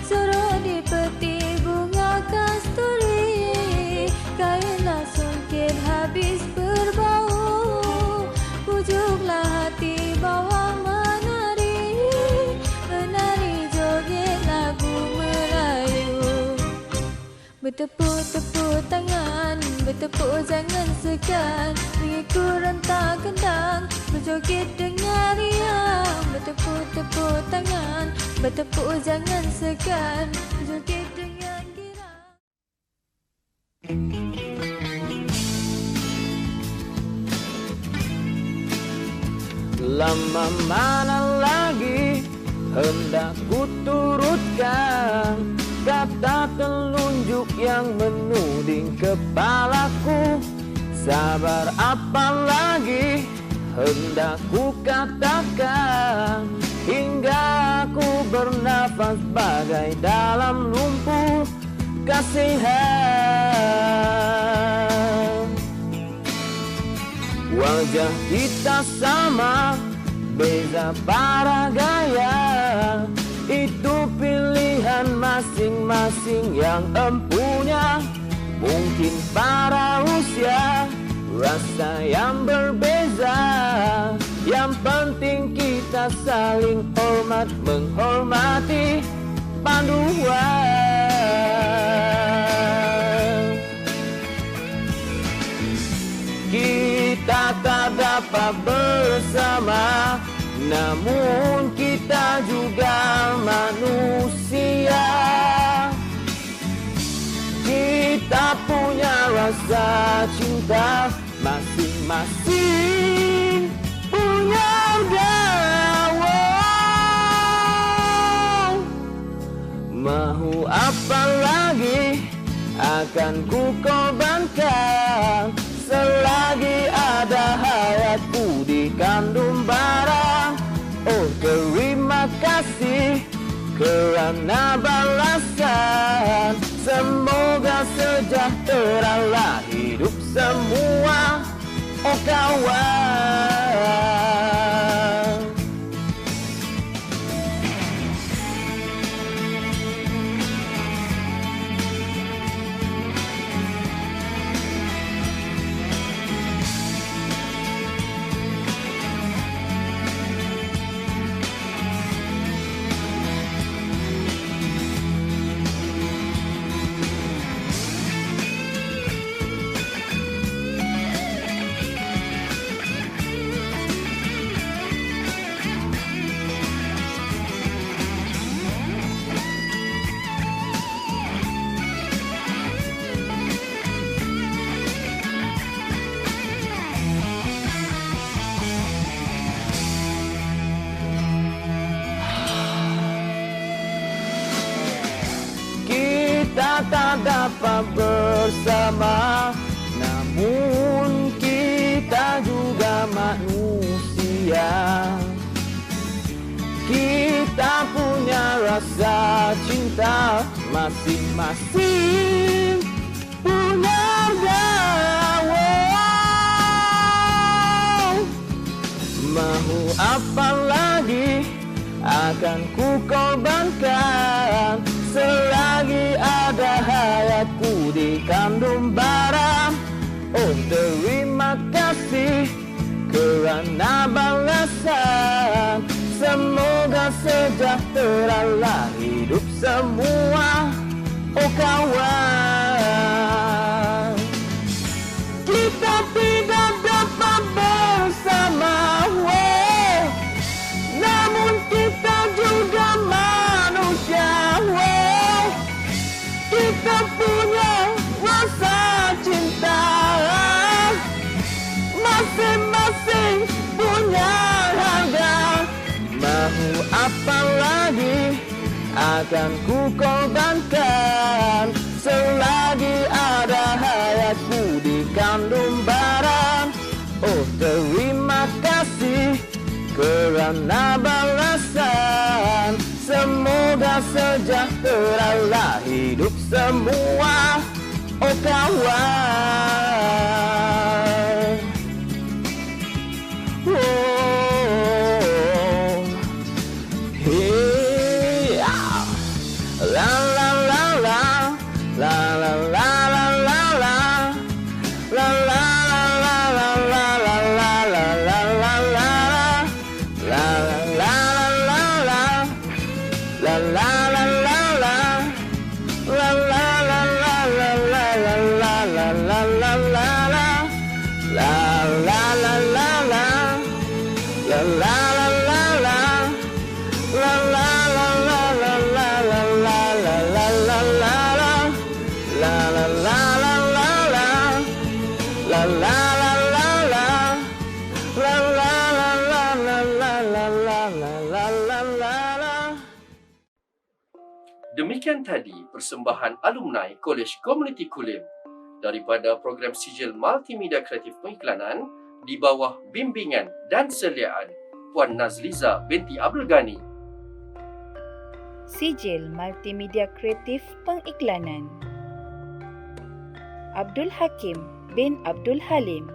Suruh di peti bunga kasturi, kainlah sungkit habis berbau. Pujuklah hati bawa menari, menari joget lagu Melayu. Bertepuk-tepuk tangan, bertepuk jangan segan, mengikut rentak kendang, berjoget dengan riang. Bertepuk-tepuk tangan, bertepuk jangan segan, berjoget dengan girang.
Lama mana lagi hendak ku turutkan kata telunjuk yang menuding kepalaku. Sabar apa lagi hendak ku katakan, hingga aku bernafas bagai dalam lumpur kasihan. Wajah kita sama, beza para gaya, itu pilihan masing-masing yang empunya. Mungkin para usia, rasa yang berbeza, yang penting kita saling hormat menghormati panduan. Kita tak dapat bersama, namun kita juga manusia. Kita punya rasa cinta, masing-masing punya dawa. Mahu apa lagi akan ku korbankan, selagi ada hayatku di kandung bara. Oh, terima kasih kerana balasan. Semoga sejahteralah hidup semua, oh kawan. dapat bersama, namun kita juga manusia. Kita punya rasa cinta, masing-masing punya dawa. Mahu apa lagi akan ku korbankan, selagi ada hayatku di kandung bara. Oh, terima kasih kerana balasan. Semoga sejahteralah hidup semua, oh kawan. Kita tidak dapat bersama, namun kita juga manusia. Kita punya rasa cinta, masing-masing punya harga. Mahu apa lagi akan ku korbankan, selagi ada hayatku di kandung bara. Oh, terima kasih kerana balasan. Semoga sejahteralah hidup semua, oh kawan. Oh, hey, la la la la, la la la la la la, la la la la la la la la la la la, la la la la, la la la la la, la la la la la la la la la la la, la la la la la, la la la la la, la la la la la la la la la la la la, la la la la la la, la la la la la, la la la la la la la la la la.
Demikian tadi persembahan alumni Kolej Komuniti Kulim daripada program sijil Multimedia Kreatif Pengiklanan di bawah bimbingan dan seliaan Puan Nazliza binti Abdul Ghani.
Sijil Multimedia Kreatif Pengiklanan Abdul Hakim bin Abdul Halim,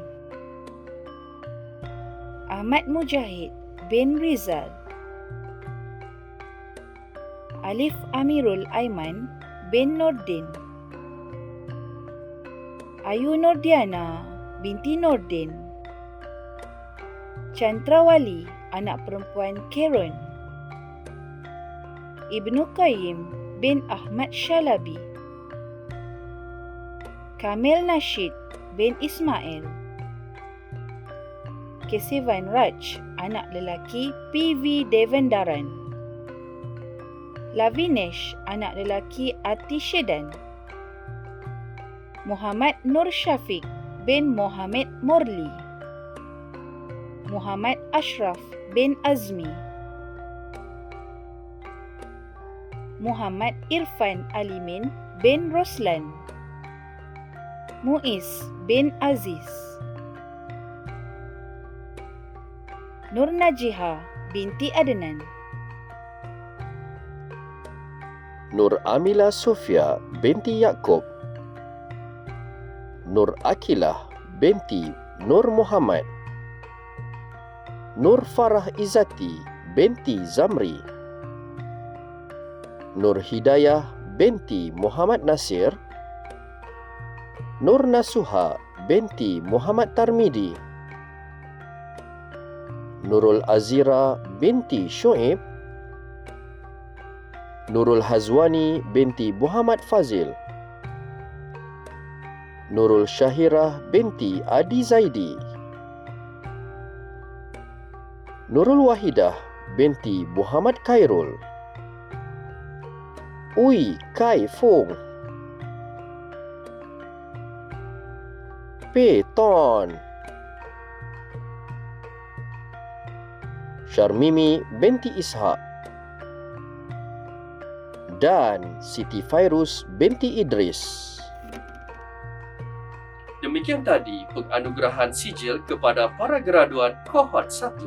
Ahmad Mujahid bin Rizal, Alif Amirul Aiman bin Nordin, Ayu Nordiana binti Nordin, Chandrawali anak perempuan Karen, Ibnu Qayyim bin Ahmad Shalabi, Kamil Nashid bin Ismail, Kesivan Raj anak lelaki PV Devendaran, Lavinesh anak lelaki Ati Shedan, Muhammad Nur Syafiq bin Muhammad Morli, Muhammad Ashraf bin Azmi, Muhammad Irfan Alimin bin Roslan, Muiz bin Aziz, Nur Najiha binti Adnan,
Nur Amila Sofia binti Yaakob, Nur Akilah binti Nur Muhammad, Nur Farah Izzati binti Zamri, Nur Hidayah binti Muhammad Nasir, Nur Nasuha binti Muhammad Tarmidi, Nurul Azira binti Shoaib, Nurul Hazwani binti Muhammad Fazil, Nurul Syahirah binti Adi Zaidi, Nurul Wahidah binti Muhammad Khairul, Ui Kai Fong, Pei Ton, Syarmimi binti Ishak, dan Siti Fairuz binti Idris. Demikian tadi penganugerahan sijil kepada para graduan kohort 1.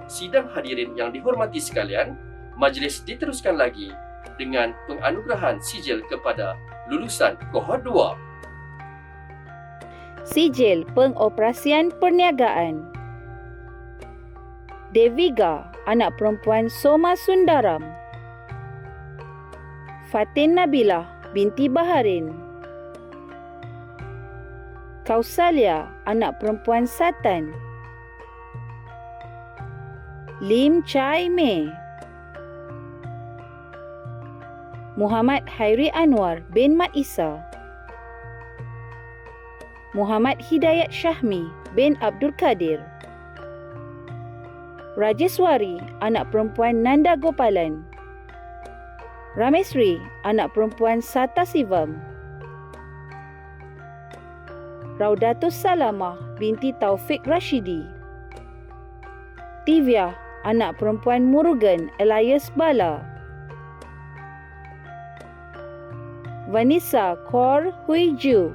Sidang hadirin yang dihormati sekalian, majlis diteruskan lagi dengan penganugerahan sijil kepada lulusan kohort 2.
Sijil Pengoperasian Perniagaan. Deviga, anak perempuan Soma Sundaram. Fatin Nabilah binti Baharin. Kausalia, anak perempuan Satan. Lim Chai Mei. Muhammad Hairi Anwar bin Mat Isa. Muhammad Hidayat Syahmi bin Abdul Kadir. Rajeswari, anak perempuan Nanda Gopalan. Ramesri, anak perempuan Sata Sivam. Raudatus Salamah binti Taufik Rashidi. Tivia, anak perempuan Murugan Elias Bala. Vanessa Kaur Hui Ju.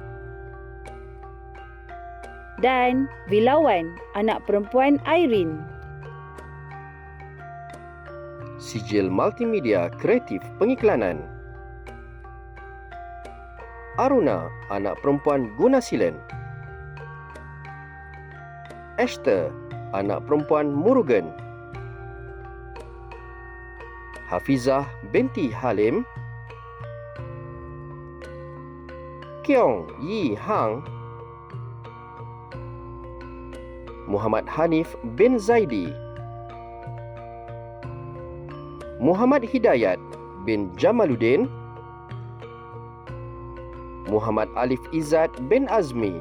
Dan Vilawan, anak perempuan Irene.
Sijil Multimedia Kreatif Pengiklanan. Aruna, anak perempuan Gunasilen. Esther, anak perempuan Murugan. Hafizah binti Halim. Keong Yi Hang. Muhammad Hanif bin Zaidi. Muhammad Hidayat bin Jamaluddin. Muhammad Alif Izzat bin Azmi.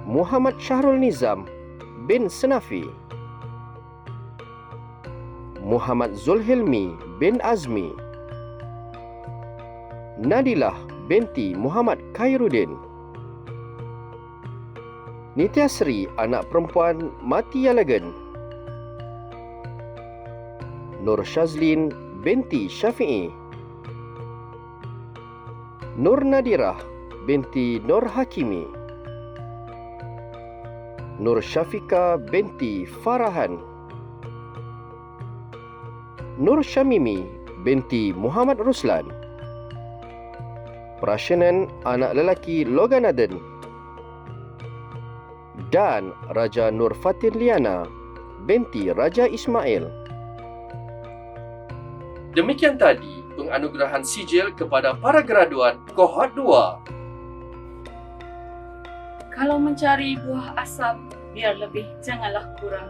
Muhammad Syahrul Nizam bin Senafi. Muhammad Zulhilmi bin Azmi. Nadilah binti Muhammad Khairuddin. Nityasri, anak perempuan Mati Yalagan. Nur Shazlin binti Syafi'i. Nur Nadirah binti Nur Hakimi. Nur Syafika binti Farahan. Nur Syamimi binti Muhammad Ruslan. Prashanan, anak lelaki Loganaden. Dan Raja Nur Fatin Liana binti Raja Ismail. Demikian tadi penganugerahan sijil kepada para graduan kohort 2.
Kalau mencari buah asam, biar lebih janganlah kurang.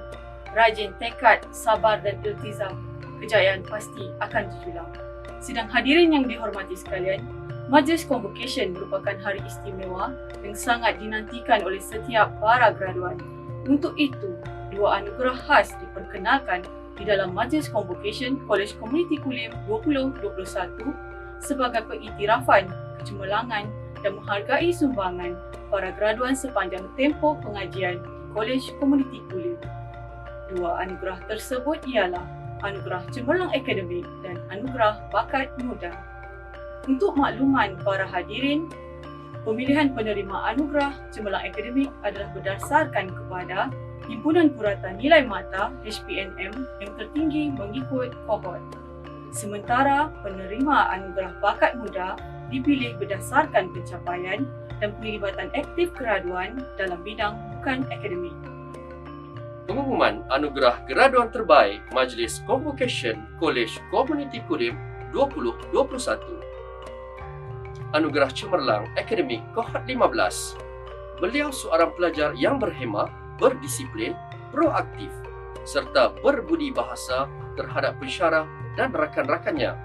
Rajin, tekad, sabar dan iltizam, kejayaan pasti akan dijulang. Sidang hadirin yang dihormati sekalian, Majlis Convocation merupakan hari istimewa yang sangat dinantikan oleh setiap para graduan. Untuk itu, 2 anugerah khas diperkenalkan di dalam Majlis Convocation Kolej Komuniti Kulim 2021 sebagai pengiktirafan kecemerlangan dan menghargai sumbangan para graduan sepanjang tempoh pengajian di Kolej Komuniti Kulim. 2 anugerah tersebut ialah Anugerah Cemerlang Akademik dan Anugerah Bakat Muda. Untuk makluman para hadirin, pemilihan penerima Anugerah Cemerlang Akademik adalah berdasarkan kepada Himpunan Purata Nilai Mata HPNM yang tertinggi mengikut kohort. Sementara penerima Anugerah Bakat Muda dipilih berdasarkan pencapaian dan penglibatan aktif graduan dalam bidang bukan akademik.
Pengumuman Anugerah Graduan Terbaik Majlis Convocation Kolej Komuniti Kulim 2021. Anugerah Cemerlang Akademik Kohort 15. Beliau seorang pelajar yang berhemah, berdisiplin, proaktif serta berbudi bahasa terhadap pensyarah dan rakan-rakannya.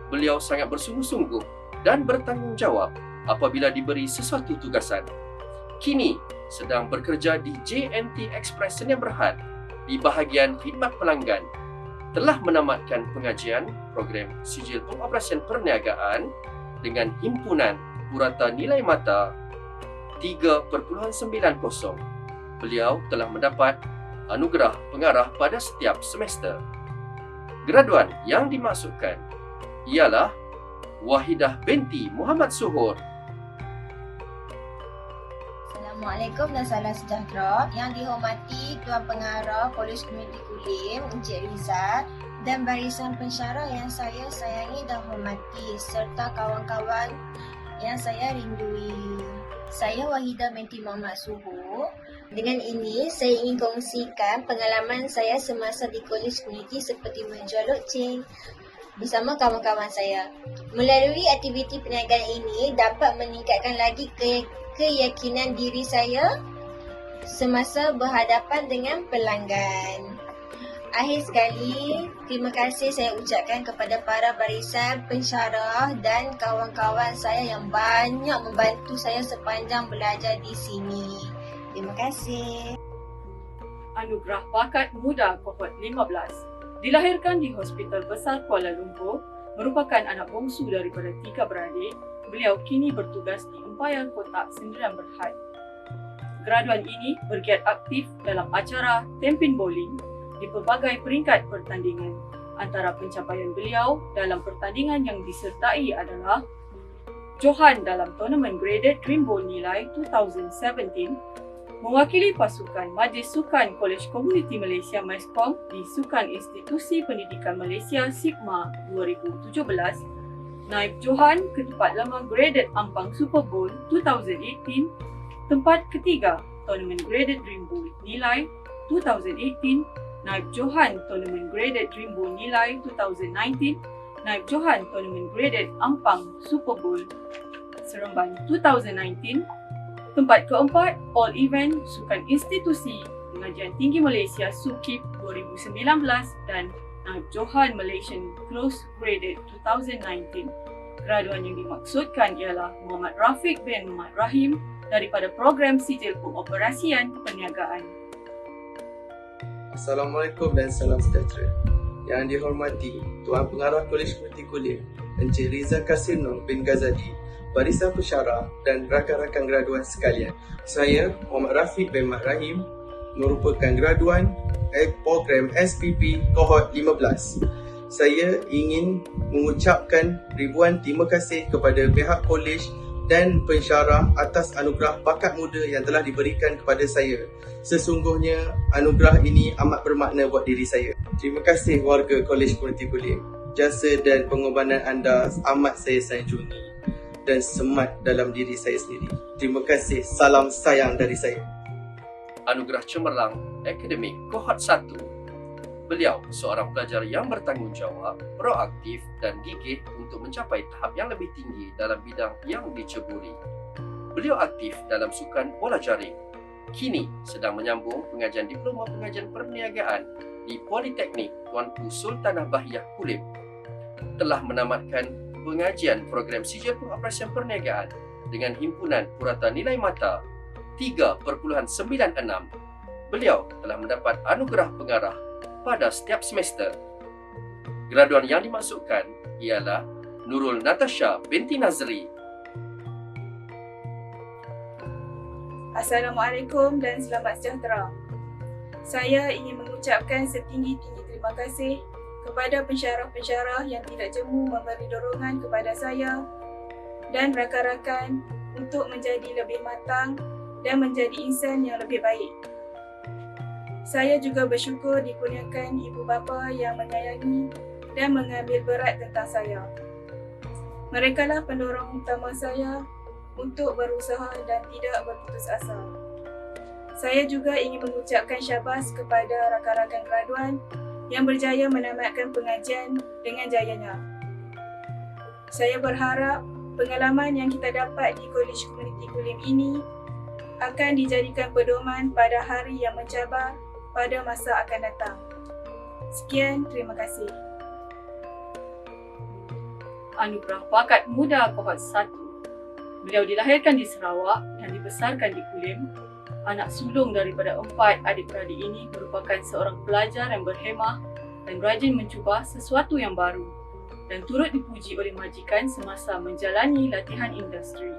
Beliau sangat bersungguh-sungguh dan bertanggungjawab apabila diberi sesuatu tugasan. Kini sedang bekerja di JNT Express Sdn Bhd di bahagian khidmat pelanggan. Telah menamatkan pengajian program Sijil Pengoperasian Perniagaan dengan Himpunan Purata Nilai Mata 3.90. Beliau telah mendapat anugerah pengarah pada setiap semester. Graduan yang dimaksudkan ialah Wahidah binti Muhammad Suhur,
Assalamualaikum dan salam sejahtera. Yang dihormati Tuan Pengarah Kolej Komuniti Kulim Encik Rizal dan barisan pensyarah yang saya sayangi dan hormati serta kawan-kawan yang saya rindui. Saya Wahidah Menti Muhammad Suhu. Dengan ini, saya ingin kongsikan pengalaman saya semasa di Kolej Komuniti seperti menjual loceng bersama kawan-kawan saya. Melalui aktiviti perniagaan ini dapat meningkatkan lagi keyakinan diri saya semasa berhadapan dengan pelanggan. Akhir sekali, terima kasih saya ucapkan kepada para barisan pensyarah dan kawan-kawan saya yang banyak membantu saya sepanjang belajar di sini. Terima kasih.
Anugerah Bakat Muda Kohort 15 dilahirkan di Hospital Besar Kuala Lumpur, merupakan anak bongsu daripada 3 beradik. Beliau kini bertugas di Umpayar Kotak Sendirian Berhad. Graduan ini bergiat aktif dalam acara Tempin Bowling di pelbagai peringkat pertandingan. Antara pencapaian beliau dalam pertandingan yang disertai adalah Johan dalam tournament Graded Dream Bowl nilai 2017, mewakili pasukan Majlis Sukan Kolej Komuniti Malaysia MASKOM di Sukan Institusi Pendidikan Malaysia SIGMA 2017, naib Johan ke tempat 5 Graded Ampang Super Bowl 2018, tempat ketiga tournament Graded Dream Bowl nilai 2018, naib Johan tournament Graded Dream Bowl nilai 2019, naib Johan tournament Graded Ampang Super Bowl Seremban 2019, tempat keempat All Event Sukan Institusi Pengajian Tinggi Malaysia SUKIP 2019 dan naib Johan Malaysian Close Graded 2019. Graduan yang dimaksudkan ialah Muhammad Rafiq bin Muhammad Rahim daripada program Sijil Pengoperasian Perniagaan.
Assalamualaikum dan salam sejahtera. Yang dihormati Tuan Pengarah Kolej Komuniti Kulim Encik Rizal Kasino bin Ghazali, barisan pensyarah dan rakan-rakan graduan sekalian. Saya Muhammad Rafiq bin Muhammad Rahim, merupakan graduan program SPP Kohort 15. Saya ingin mengucapkan ribuan terima kasih kepada pihak kolej dan pensyarah atas anugerah bakat muda yang telah diberikan kepada saya. Sesungguhnya anugerah ini amat bermakna buat diri saya. Terima kasih warga Kolej Komuniti Kulim. Jasa dan pengorbanan anda amat saya sanjungi dan semat dalam diri saya sendiri. Terima kasih. Salam sayang dari saya.
Anugerah Cemerlang Akademik Kohort 1. Beliau seorang pelajar yang bertanggungjawab, proaktif dan gigih untuk mencapai tahap yang lebih tinggi dalam bidang yang diceburi. Beliau aktif dalam sukan bola jaring. Kini sedang menyambung pengajian Diploma Pengajian Perniagaan di Politeknik Tuanku Sultanah Bahiyah Kulim. Telah menamatkan pengajian program Sijil Pengoperasian Perniagaan dengan himpunan purata nilai mata 3.96. Beliau telah mendapat anugerah pengarah pada setiap semester. Graduan yang dimasukkan ialah Nurul Natasha binti Nazri.
Assalamualaikum dan selamat sejahtera. Saya ingin mengucapkan setinggi-tinggi terima kasih kepada pensyarah-pensyarah yang tidak jemu memberi dorongan kepada saya dan rakan-rakan untuk menjadi lebih matang dan menjadi insan yang lebih baik. Saya juga bersyukur dikurniakan ibu bapa yang menyayangi dan mengambil berat tentang saya. Merekalah pendorong utama saya untuk berusaha dan tidak berputus asa. Saya juga ingin mengucapkan syabas kepada rakan-rakan graduan yang berjaya menamatkan pengajian dengan jayanya. Saya berharap pengalaman yang kita dapat di Kolej Komuniti Kulim ini akan dijadikan pedoman pada hari yang mencabar pada masa akan datang. Sekian, terima kasih. Anugerah Bakat Muda Kohort 1. Beliau dilahirkan di Sarawak dan dibesarkan di Kulim. Anak sulung daripada 4 adik-beradik ini merupakan seorang pelajar yang berhemah dan rajin mencuba sesuatu yang baru dan turut dipuji oleh majikan semasa menjalani latihan industri.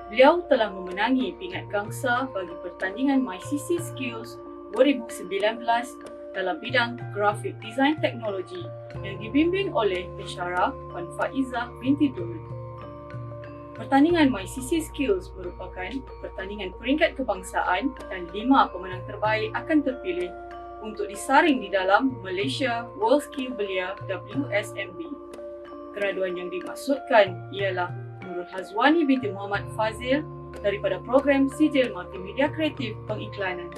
Beliau telah memenangi pingat gangsa bagi pertandingan MyCC Skills 2019 dalam bidang Graphic Design Teknologi yang dibimbing oleh pensyarah Puan Faizah binti Dul. Pertandingan MyCC Skills merupakan pertandingan peringkat kebangsaan dan 5 pemenang terbaik akan terpilih untuk disaring di dalam Malaysia World Skill Belia WSMB. Graduan yang dimaksudkan ialah Nurul Hazwani binti Muhammad Fazil daripada program Sijil Multimedia Kreatif Pengiklanan.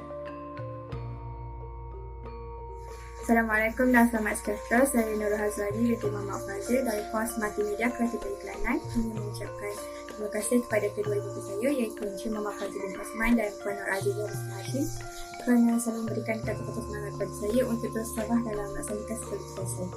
Assalamualaikum dan selamat sejahtera. Saya Nurul Hazwani binti Muhammad Fazil dari kos Multimedia Kreatif Pengiklanan. Ingin mengucapkan terima kasih kepada kedua ibu saya iaitu Encik Muhammad Fazil bin Osman dan Puan Nur Azizah bin Hashim kerana selalu memberikan kata-kata semangat kepada saya untuk terus tabah dalam melaksanakan segala tugasan.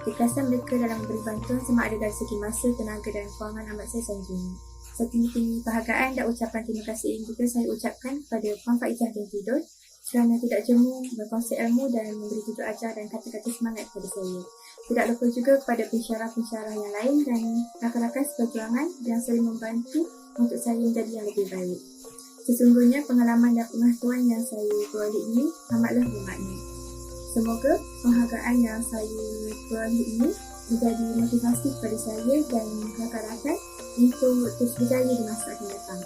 Keikhlasan mereka dalam memberi bantuan sama ada dari segi masa, tenaga dan kewangan amat saya sanjungi. Setinggi-tinggi penghargaan dan ucapan terima kasih ini juga saya ucapkan kepada Puan Faizah binti Dod kerana tidak jemu berkongsi ilmu dan memberi tutur ajar dan kata-kata semangat kepada saya. Tidak lupa juga kepada pensyarah-pensyarah yang lain dan rakan-rakan seperjuangan yang sering membantu untuk saya menjadi yang lebih baik. Sesungguhnya pengalaman dan pengetahuan yang saya peroleh ini amatlah bermakna. Semoga penghargaan yang saya peroleh ini menjadi motivasi kepada saya dan rakan-rakan untuk terus berjaya di masa akan datang.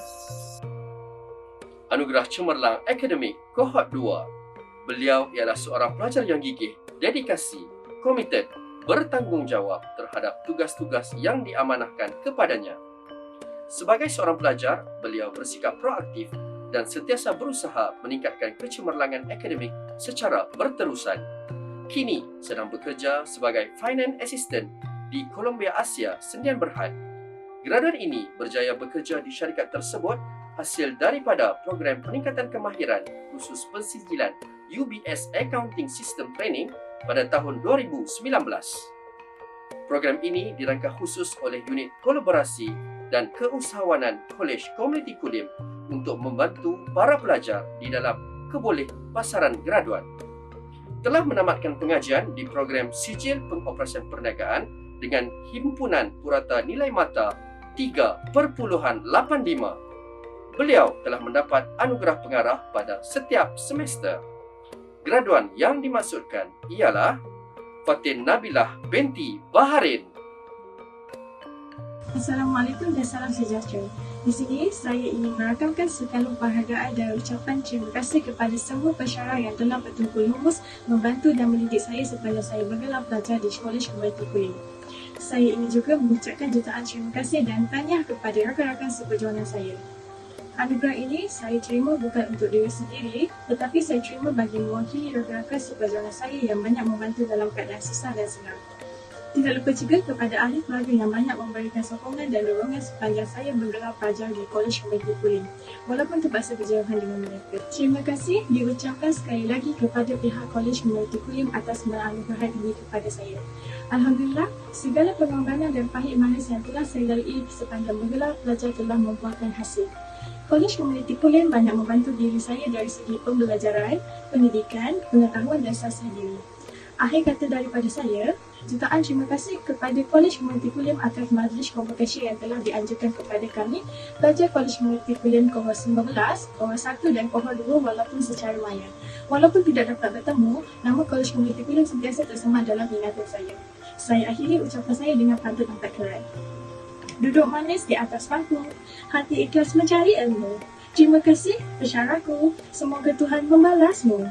Anugerah Cemerlang Akademik Kohort 2. Beliau ialah seorang pelajar yang gigih, dedikasi, komited, bertanggungjawab terhadap tugas-tugas yang diamanahkan kepadanya. Sebagai seorang pelajar, beliau bersikap proaktif dan sentiasa berusaha meningkatkan kecemerlangan akademik secara berterusan. Kini sedang bekerja sebagai Finance Assistant di Columbia Asia, Sdn Bhd. Graduan ini berjaya bekerja di syarikat tersebut hasil daripada program peningkatan kemahiran khusus pensijilan UBS Accounting System Training pada tahun 2019. Program ini dirangka khusus oleh unit kolaborasi dan keusahawanan Kolej Komuniti Kulim untuk membantu para pelajar di dalam keboleh pasaran graduan. Telah menamatkan pengajian di program Sijil Pengoperasian Perniagaan dengan himpunan purata nilai mata 3.85. Beliau telah mendapat anugerah pengarah pada setiap semester. Graduan yang dimaksudkan ialah Fatin Nabilah binti Baharin.
Assalamualaikum dan salam sejahtera. Di sini saya ingin merakamkan sekalung penghargaan dan ucapan terima kasih kepada semua pensyarah yang telah bertumpul lumus membantu dan mendidik saya sepanjang saya bergelar pelajar di Kolej Komuniti Kulim. Saya ingin juga mengucapkan jutaan terima kasih dan tahniah kepada rakan-rakan seperjuangan saya. Anugerah ini saya terima bukan untuk diri sendiri, tetapi saya terima bagi mewakili rakan-rakan seperjuangan saya yang banyak membantu dalam keadaan susah dan senang. Tidak lupa juga kepada ahli keluarga yang banyak memberikan sokongan dan dorongan sepanjang saya bergelar pelajar di Kolej Komuniti Kulim, walaupun terpaksa berjauhan dengan mereka. Terima kasih diucapkan sekali lagi kepada pihak Kolej Komuniti Kulim atas menganugerahkan ini kepada saya. Alhamdulillah, segala pengorbanan dan pahit manis yang telah saya lalui sepanjang bergelar pelajar telah membuahkan hasil. Kolej Komuniti Kulim banyak membantu diri saya dari segi pembelajaran, pendidikan, pengetahuan dan sasar diri. Akhir kata daripada saya, jutaan terima kasih kepada Kolej Komuniti Kulim atas majlis konvokasi yang telah dianjurkan kepada kami pelajar Kolej Komuniti Kulim Kohort 19, Kohort 1 dan Kohort 2 walaupun secara maya. Walaupun tidak dapat bertemu, nama Kolej Komuniti Kulim sentiasa tersemat dalam ingatan saya. Saya akhiri ucapan saya dengan pantun empat kerat. Duduk manis di atas panggung, hati ikhlas mencari ilmu. Terima kasih pensyarahku, semoga Tuhan membalasmu.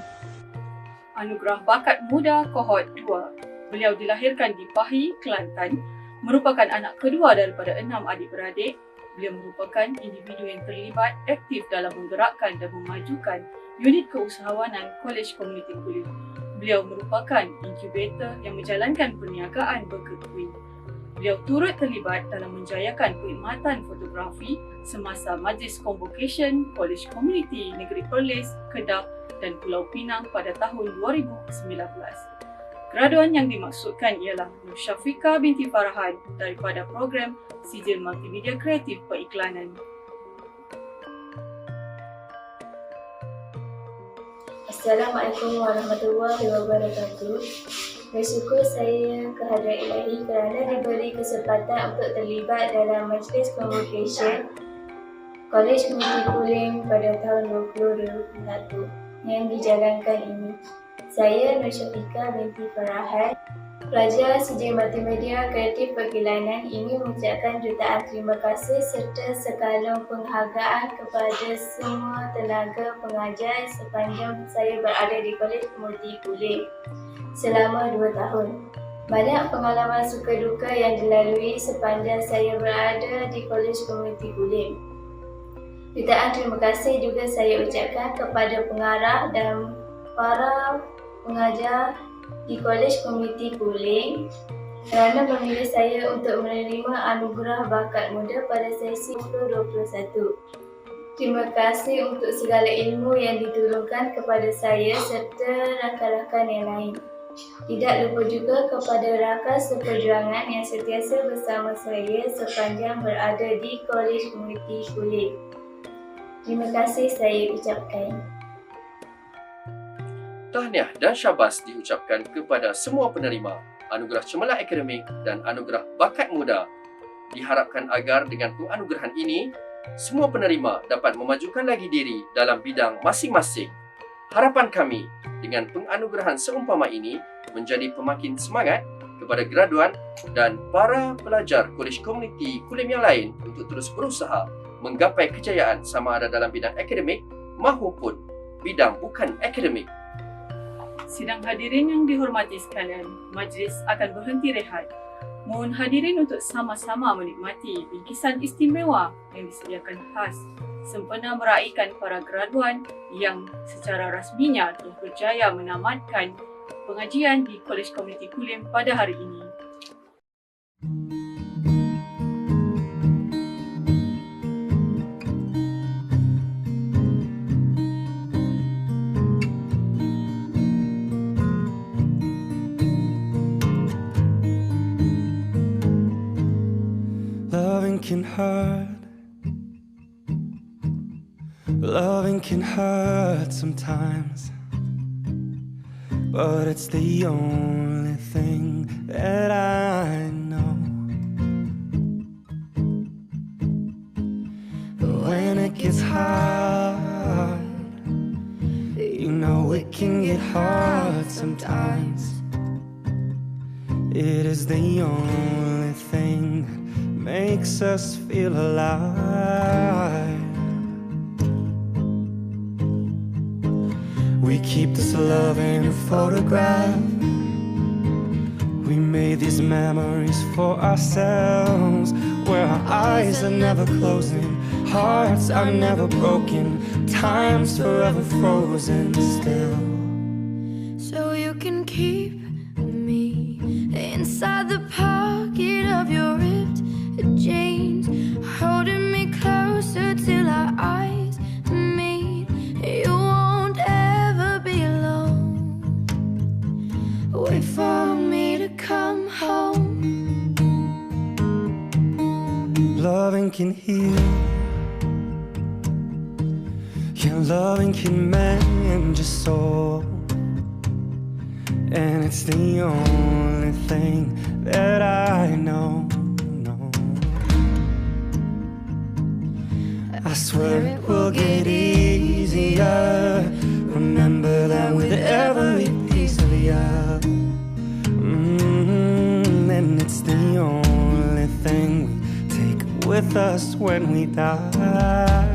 Anugerah Bakat Muda Kohort 2. Beliau dilahirkan di Pahi, Kelantan, merupakan anak kedua daripada 6 adik-beradik. Beliau merupakan individu yang terlibat aktif dalam menggerakkan dan memajukan unit keusahawanan Kolej Komuniti Kulim. Beliau merupakan inkubator yang menjalankan perniagaan Burger Queen. Beliau turut terlibat dalam menjayakan perkhidmatan fotografi semasa Majlis Convocation Kolej Komuniti Negeri Perlis, Kedah dan Pulau Pinang pada tahun 2019. Graduan yang dimaksudkan ialah Nur Syafiqah binti Farahan daripada program Sijil Multimedia Kreatif Periklanan.
Assalamualaikum warahmatullahi wabarakatuh. Bersyukur saya kehadrat Ilahi kerana diberi kesempatan untuk terlibat dalam Majlis Convocation Kolej Komuniti Kulim pada tahun 2021 yang dijalankan ini. Saya Nur Syafiqah binti Farahan Pelajar Subjek Multimedia Kreatif Pergilainan ingin mengucapkan jutaan terima kasih serta sekalung penghargaan kepada semua tenaga pengajar sepanjang saya berada di Kolej Komuniti Kulim selama 2 tahun. Banyak pengalaman suka duka yang dilalui sepanjang saya berada di Kolej Komuniti Kulim. Jutaan terima kasih juga saya ucapkan kepada pengarah dan para pengajar di Kolej Komuniti Kulim kerana memilih saya untuk menerima anugerah bakat muda pada sesi 2021. Terima kasih untuk segala ilmu yang diturunkan kepada saya serta rakan-rakan yang lain. Tidak lupa juga kepada rakan seperjuangan yang sentiasa bersama saya sepanjang berada di Kolej Komuniti Kulim. Terima kasih saya ucapkan.
Tahniah dan syabas diucapkan kepada semua penerima Anugerah Cemerlang Akademik dan Anugerah Bakat Muda. Diharapkan agar dengan penganugerahan ini, semua penerima dapat memajukan lagi diri dalam bidang masing-masing. Harapan kami dengan penganugerahan seumpama ini menjadi pemakin semangat kepada graduan dan para pelajar Kolej Komuniti Kulim yang lain untuk terus berusaha menggapai kejayaan sama ada dalam bidang akademik maupun bidang bukan akademik.
Sidang hadirin yang dihormati sekalian, majlis akan berhenti rehat. Mohon hadirin untuk sama-sama menikmati bingkisan istimewa yang disediakan khas sempena meraihkan para graduan yang secara rasminya telah berjaya menamatkan pengajian di Kolej Komuniti Kulim pada hari ini.
Can hurt. Loving can hurt sometimes, but it's the only thing that I know. When it gets hard, you know it can get hard sometimes. It is the only thing makes us feel alive. We keep this love in a photograph. We made these memories for ourselves, where our eyes are never closing, hearts are never broken, time's forever frozen still.
So you can keep me inside the pocket of your ripped jeans, holding me closer till our eyes meet. You won't ever be alone. Wait for me to come home.
Loving can heal, yeah, loving can mend your soul, and it's the only thing that I know. I swear it will get easier. Remember that with every piece of you. And it's the only thing we take with us when we die.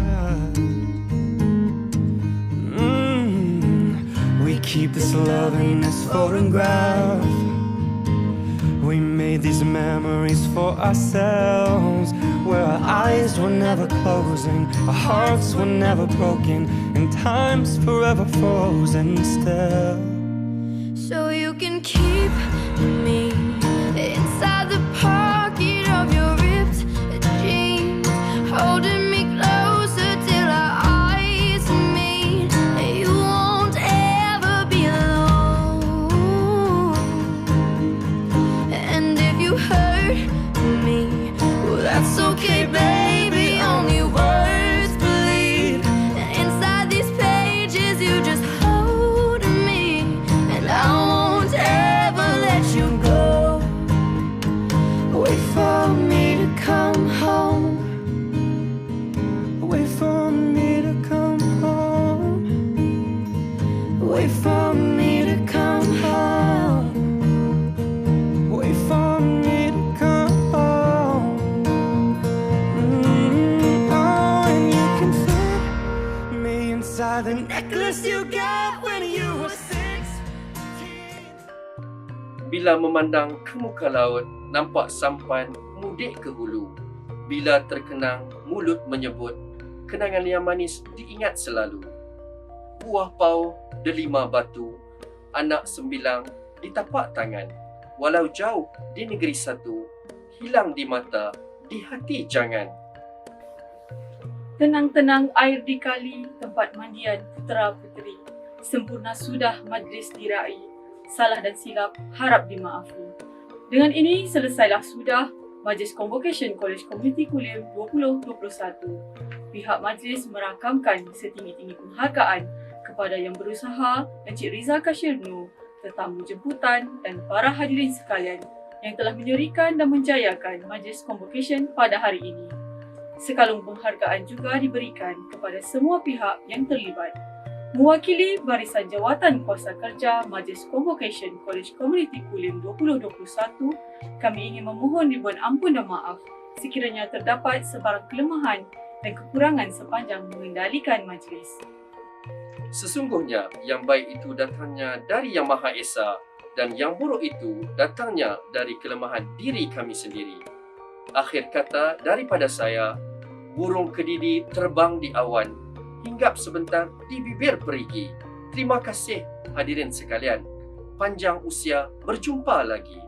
We keep this love in this photograph. We made these memories for ourselves, where our eyes were never closing, our hearts were never broken, and time's forever frozen still.
So you can keep me inside the pocket of your ripped jeans, holding me closer till our eyes meet. You won't ever be alone. And if you hurt me, well, that's okay, baby. Only words bleed. And inside these pages, you just hold me, and I won't ever let you go.
Bila memandang ke muka laut, nampak sampan mudik ke hulu. Bila terkenang, mulut menyebut, kenangan yang manis diingat selalu. Buah pau, delima batu, anak sembilang di tapak tangan. Walau jauh di negeri satu, hilang di mata, di hati jangan.
Tenang-tenang air di kali, tempat mandian putera-puteri. Sempurna sudah majlis diraih, salah dan silap harap dimaafi. Dengan ini selesailah sudah Majlis Convocation College Community Kulim 2021. Pihak majlis merakamkan setinggi-tinggi penghargaan kepada yang berusaha, Encik Riza Kashirno, tetamu jemputan dan para hadirin sekalian yang telah menyerikan dan menjayakan Majlis Convocation pada hari ini. Sekalung penghargaan juga diberikan kepada semua pihak yang terlibat. Mewakili Barisan Jawatan Kuasa Kerja Majlis Convocation College Community Kulim 2021, kami ingin memohon ribuan ampun dan maaf sekiranya terdapat sebarang kelemahan dan kekurangan sepanjang mengendalikan majlis.
Sesungguhnya yang baik itu datangnya dari Yang Maha Esa dan yang buruk itu datangnya dari kelemahan diri kami sendiri. Akhir kata daripada saya, burung kedidi terbang di awan, hinggap sebentar di bibir perigi. Terima kasih hadirin sekalian. Panjang usia berjumpa lagi.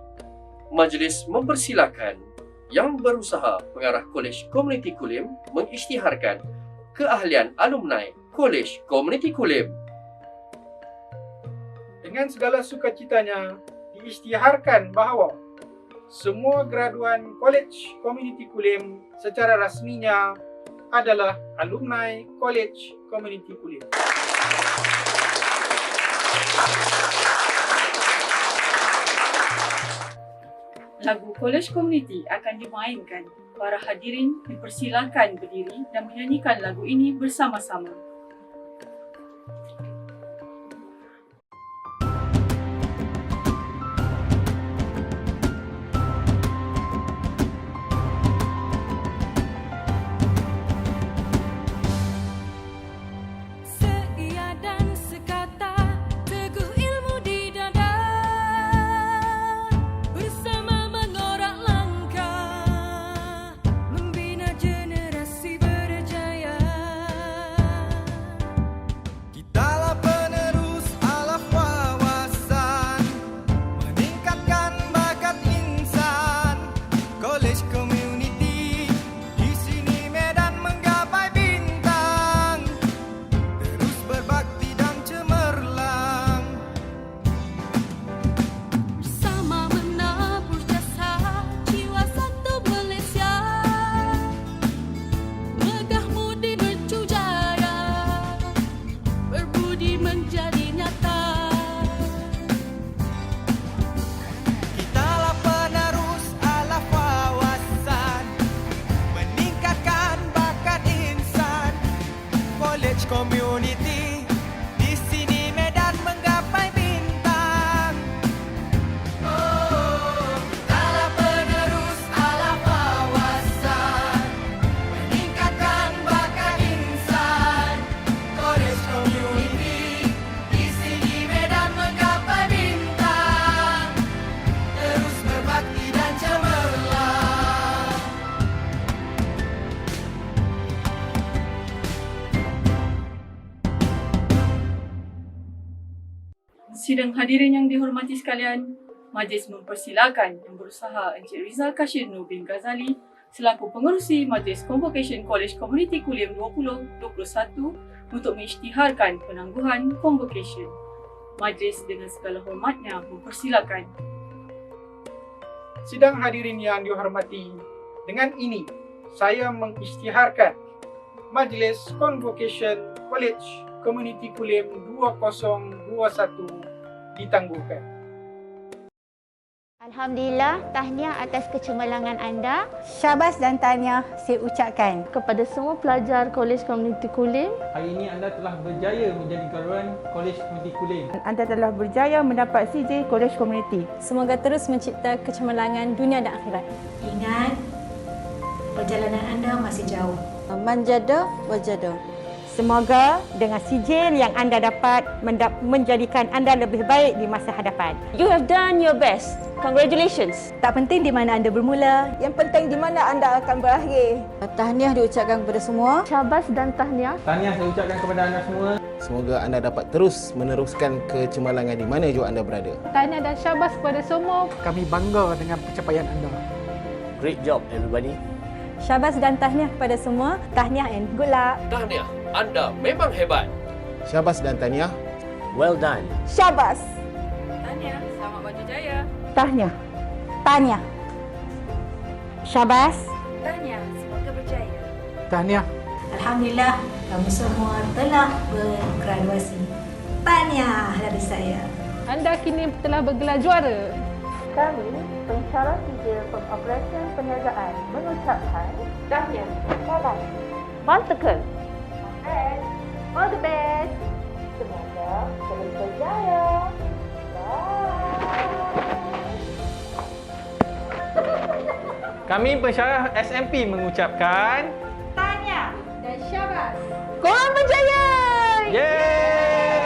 Majlis mempersilakan yang berusaha pengarah Kolej Komuniti Kulim mengisytiharkan keahlian alumni Kolej Komuniti Kulim.
Dengan segala sukacitanya, diisytiharkan bahawa semua graduan Kolej Komuniti Kulim secara rasminya adalah alumni Kolej Komuniti Kulim.
Lagu Kolej Komuniti akan dimainkan. Para hadirin dipersilakan berdiri dan menyanyikan lagu ini bersama-sama.
Community di sini Medan menggapai bintang. Oh, kitalah penerus alam wawasan, meningkatkan bakat insan. College Community di sini Medan menggapai bintang, terus berbakti dan cemerlang.
Sidang hadirin yang dihormati sekalian, majlis mempersilakan yang berusaha Encik Riza Kashirno bin Ghazali selaku pengerusi Majlis Convocation College Community Kulim 2021 untuk mengisytiharkan penangguhan convocation. Majlis dengan segala hormatnya mempersilakan.
Sidang hadirin yang dihormati, dengan ini saya mengisytiharkan Majlis Convocation College Community Kulim 2021 ditangguhkan.
Alhamdulillah, tahniah atas kecemerlangan anda.
Syabas dan tahniah saya ucapkan
kepada semua pelajar Kolej Komuniti Kulim.
Hari ini anda telah berjaya menjadi graduan Kolej Komuniti Kulim.
Anda telah berjaya mendapat CJ Kolej Komuniti.
Semoga terus mencipta kecemerlangan dunia dan akhirat.
Ingat, perjalanan anda masih jauh.
Manjada wajada.
Semoga dengan sijil yang anda dapat menjadikan anda lebih baik di masa hadapan.
You have done your best. Congratulations.
Tak penting di mana anda bermula, yang penting di mana anda akan berakhir.
Tahniah diucapkan kepada semua.
Syabas dan tahniah.
Tahniah saya ucapkan kepada anda semua.
Semoga anda dapat terus meneruskan kecemerlangan di mana jua anda berada.
Tahniah dan syabas kepada semua.
Kami bangga dengan pencapaian anda.
Great job everybody.
Syabas dan tahniah kepada semua. Tahniah and good luck.
Tahniah, anda memang hebat.
Syabas dan tahniah. Well done.
Syabas.
Tahniah, selamat maju jaya.
Tahniah. Tahniah. Syabas.
Tahniah, semoga berjaya.
Tahniah.
Alhamdulillah, kamu semua telah bergraduasi. Tahniah dari saya.
Anda kini telah bergelar juara.
Kami, pensyarah sijil pengoperasian perniagaan mengucapkan tahniah. Syabas.
Mantekan.
All the best. Semoga terus berjaya.
Kami pensyarah SMP mengucapkan
Tahniah dan syabas.
Korang berjaya!
Yeay!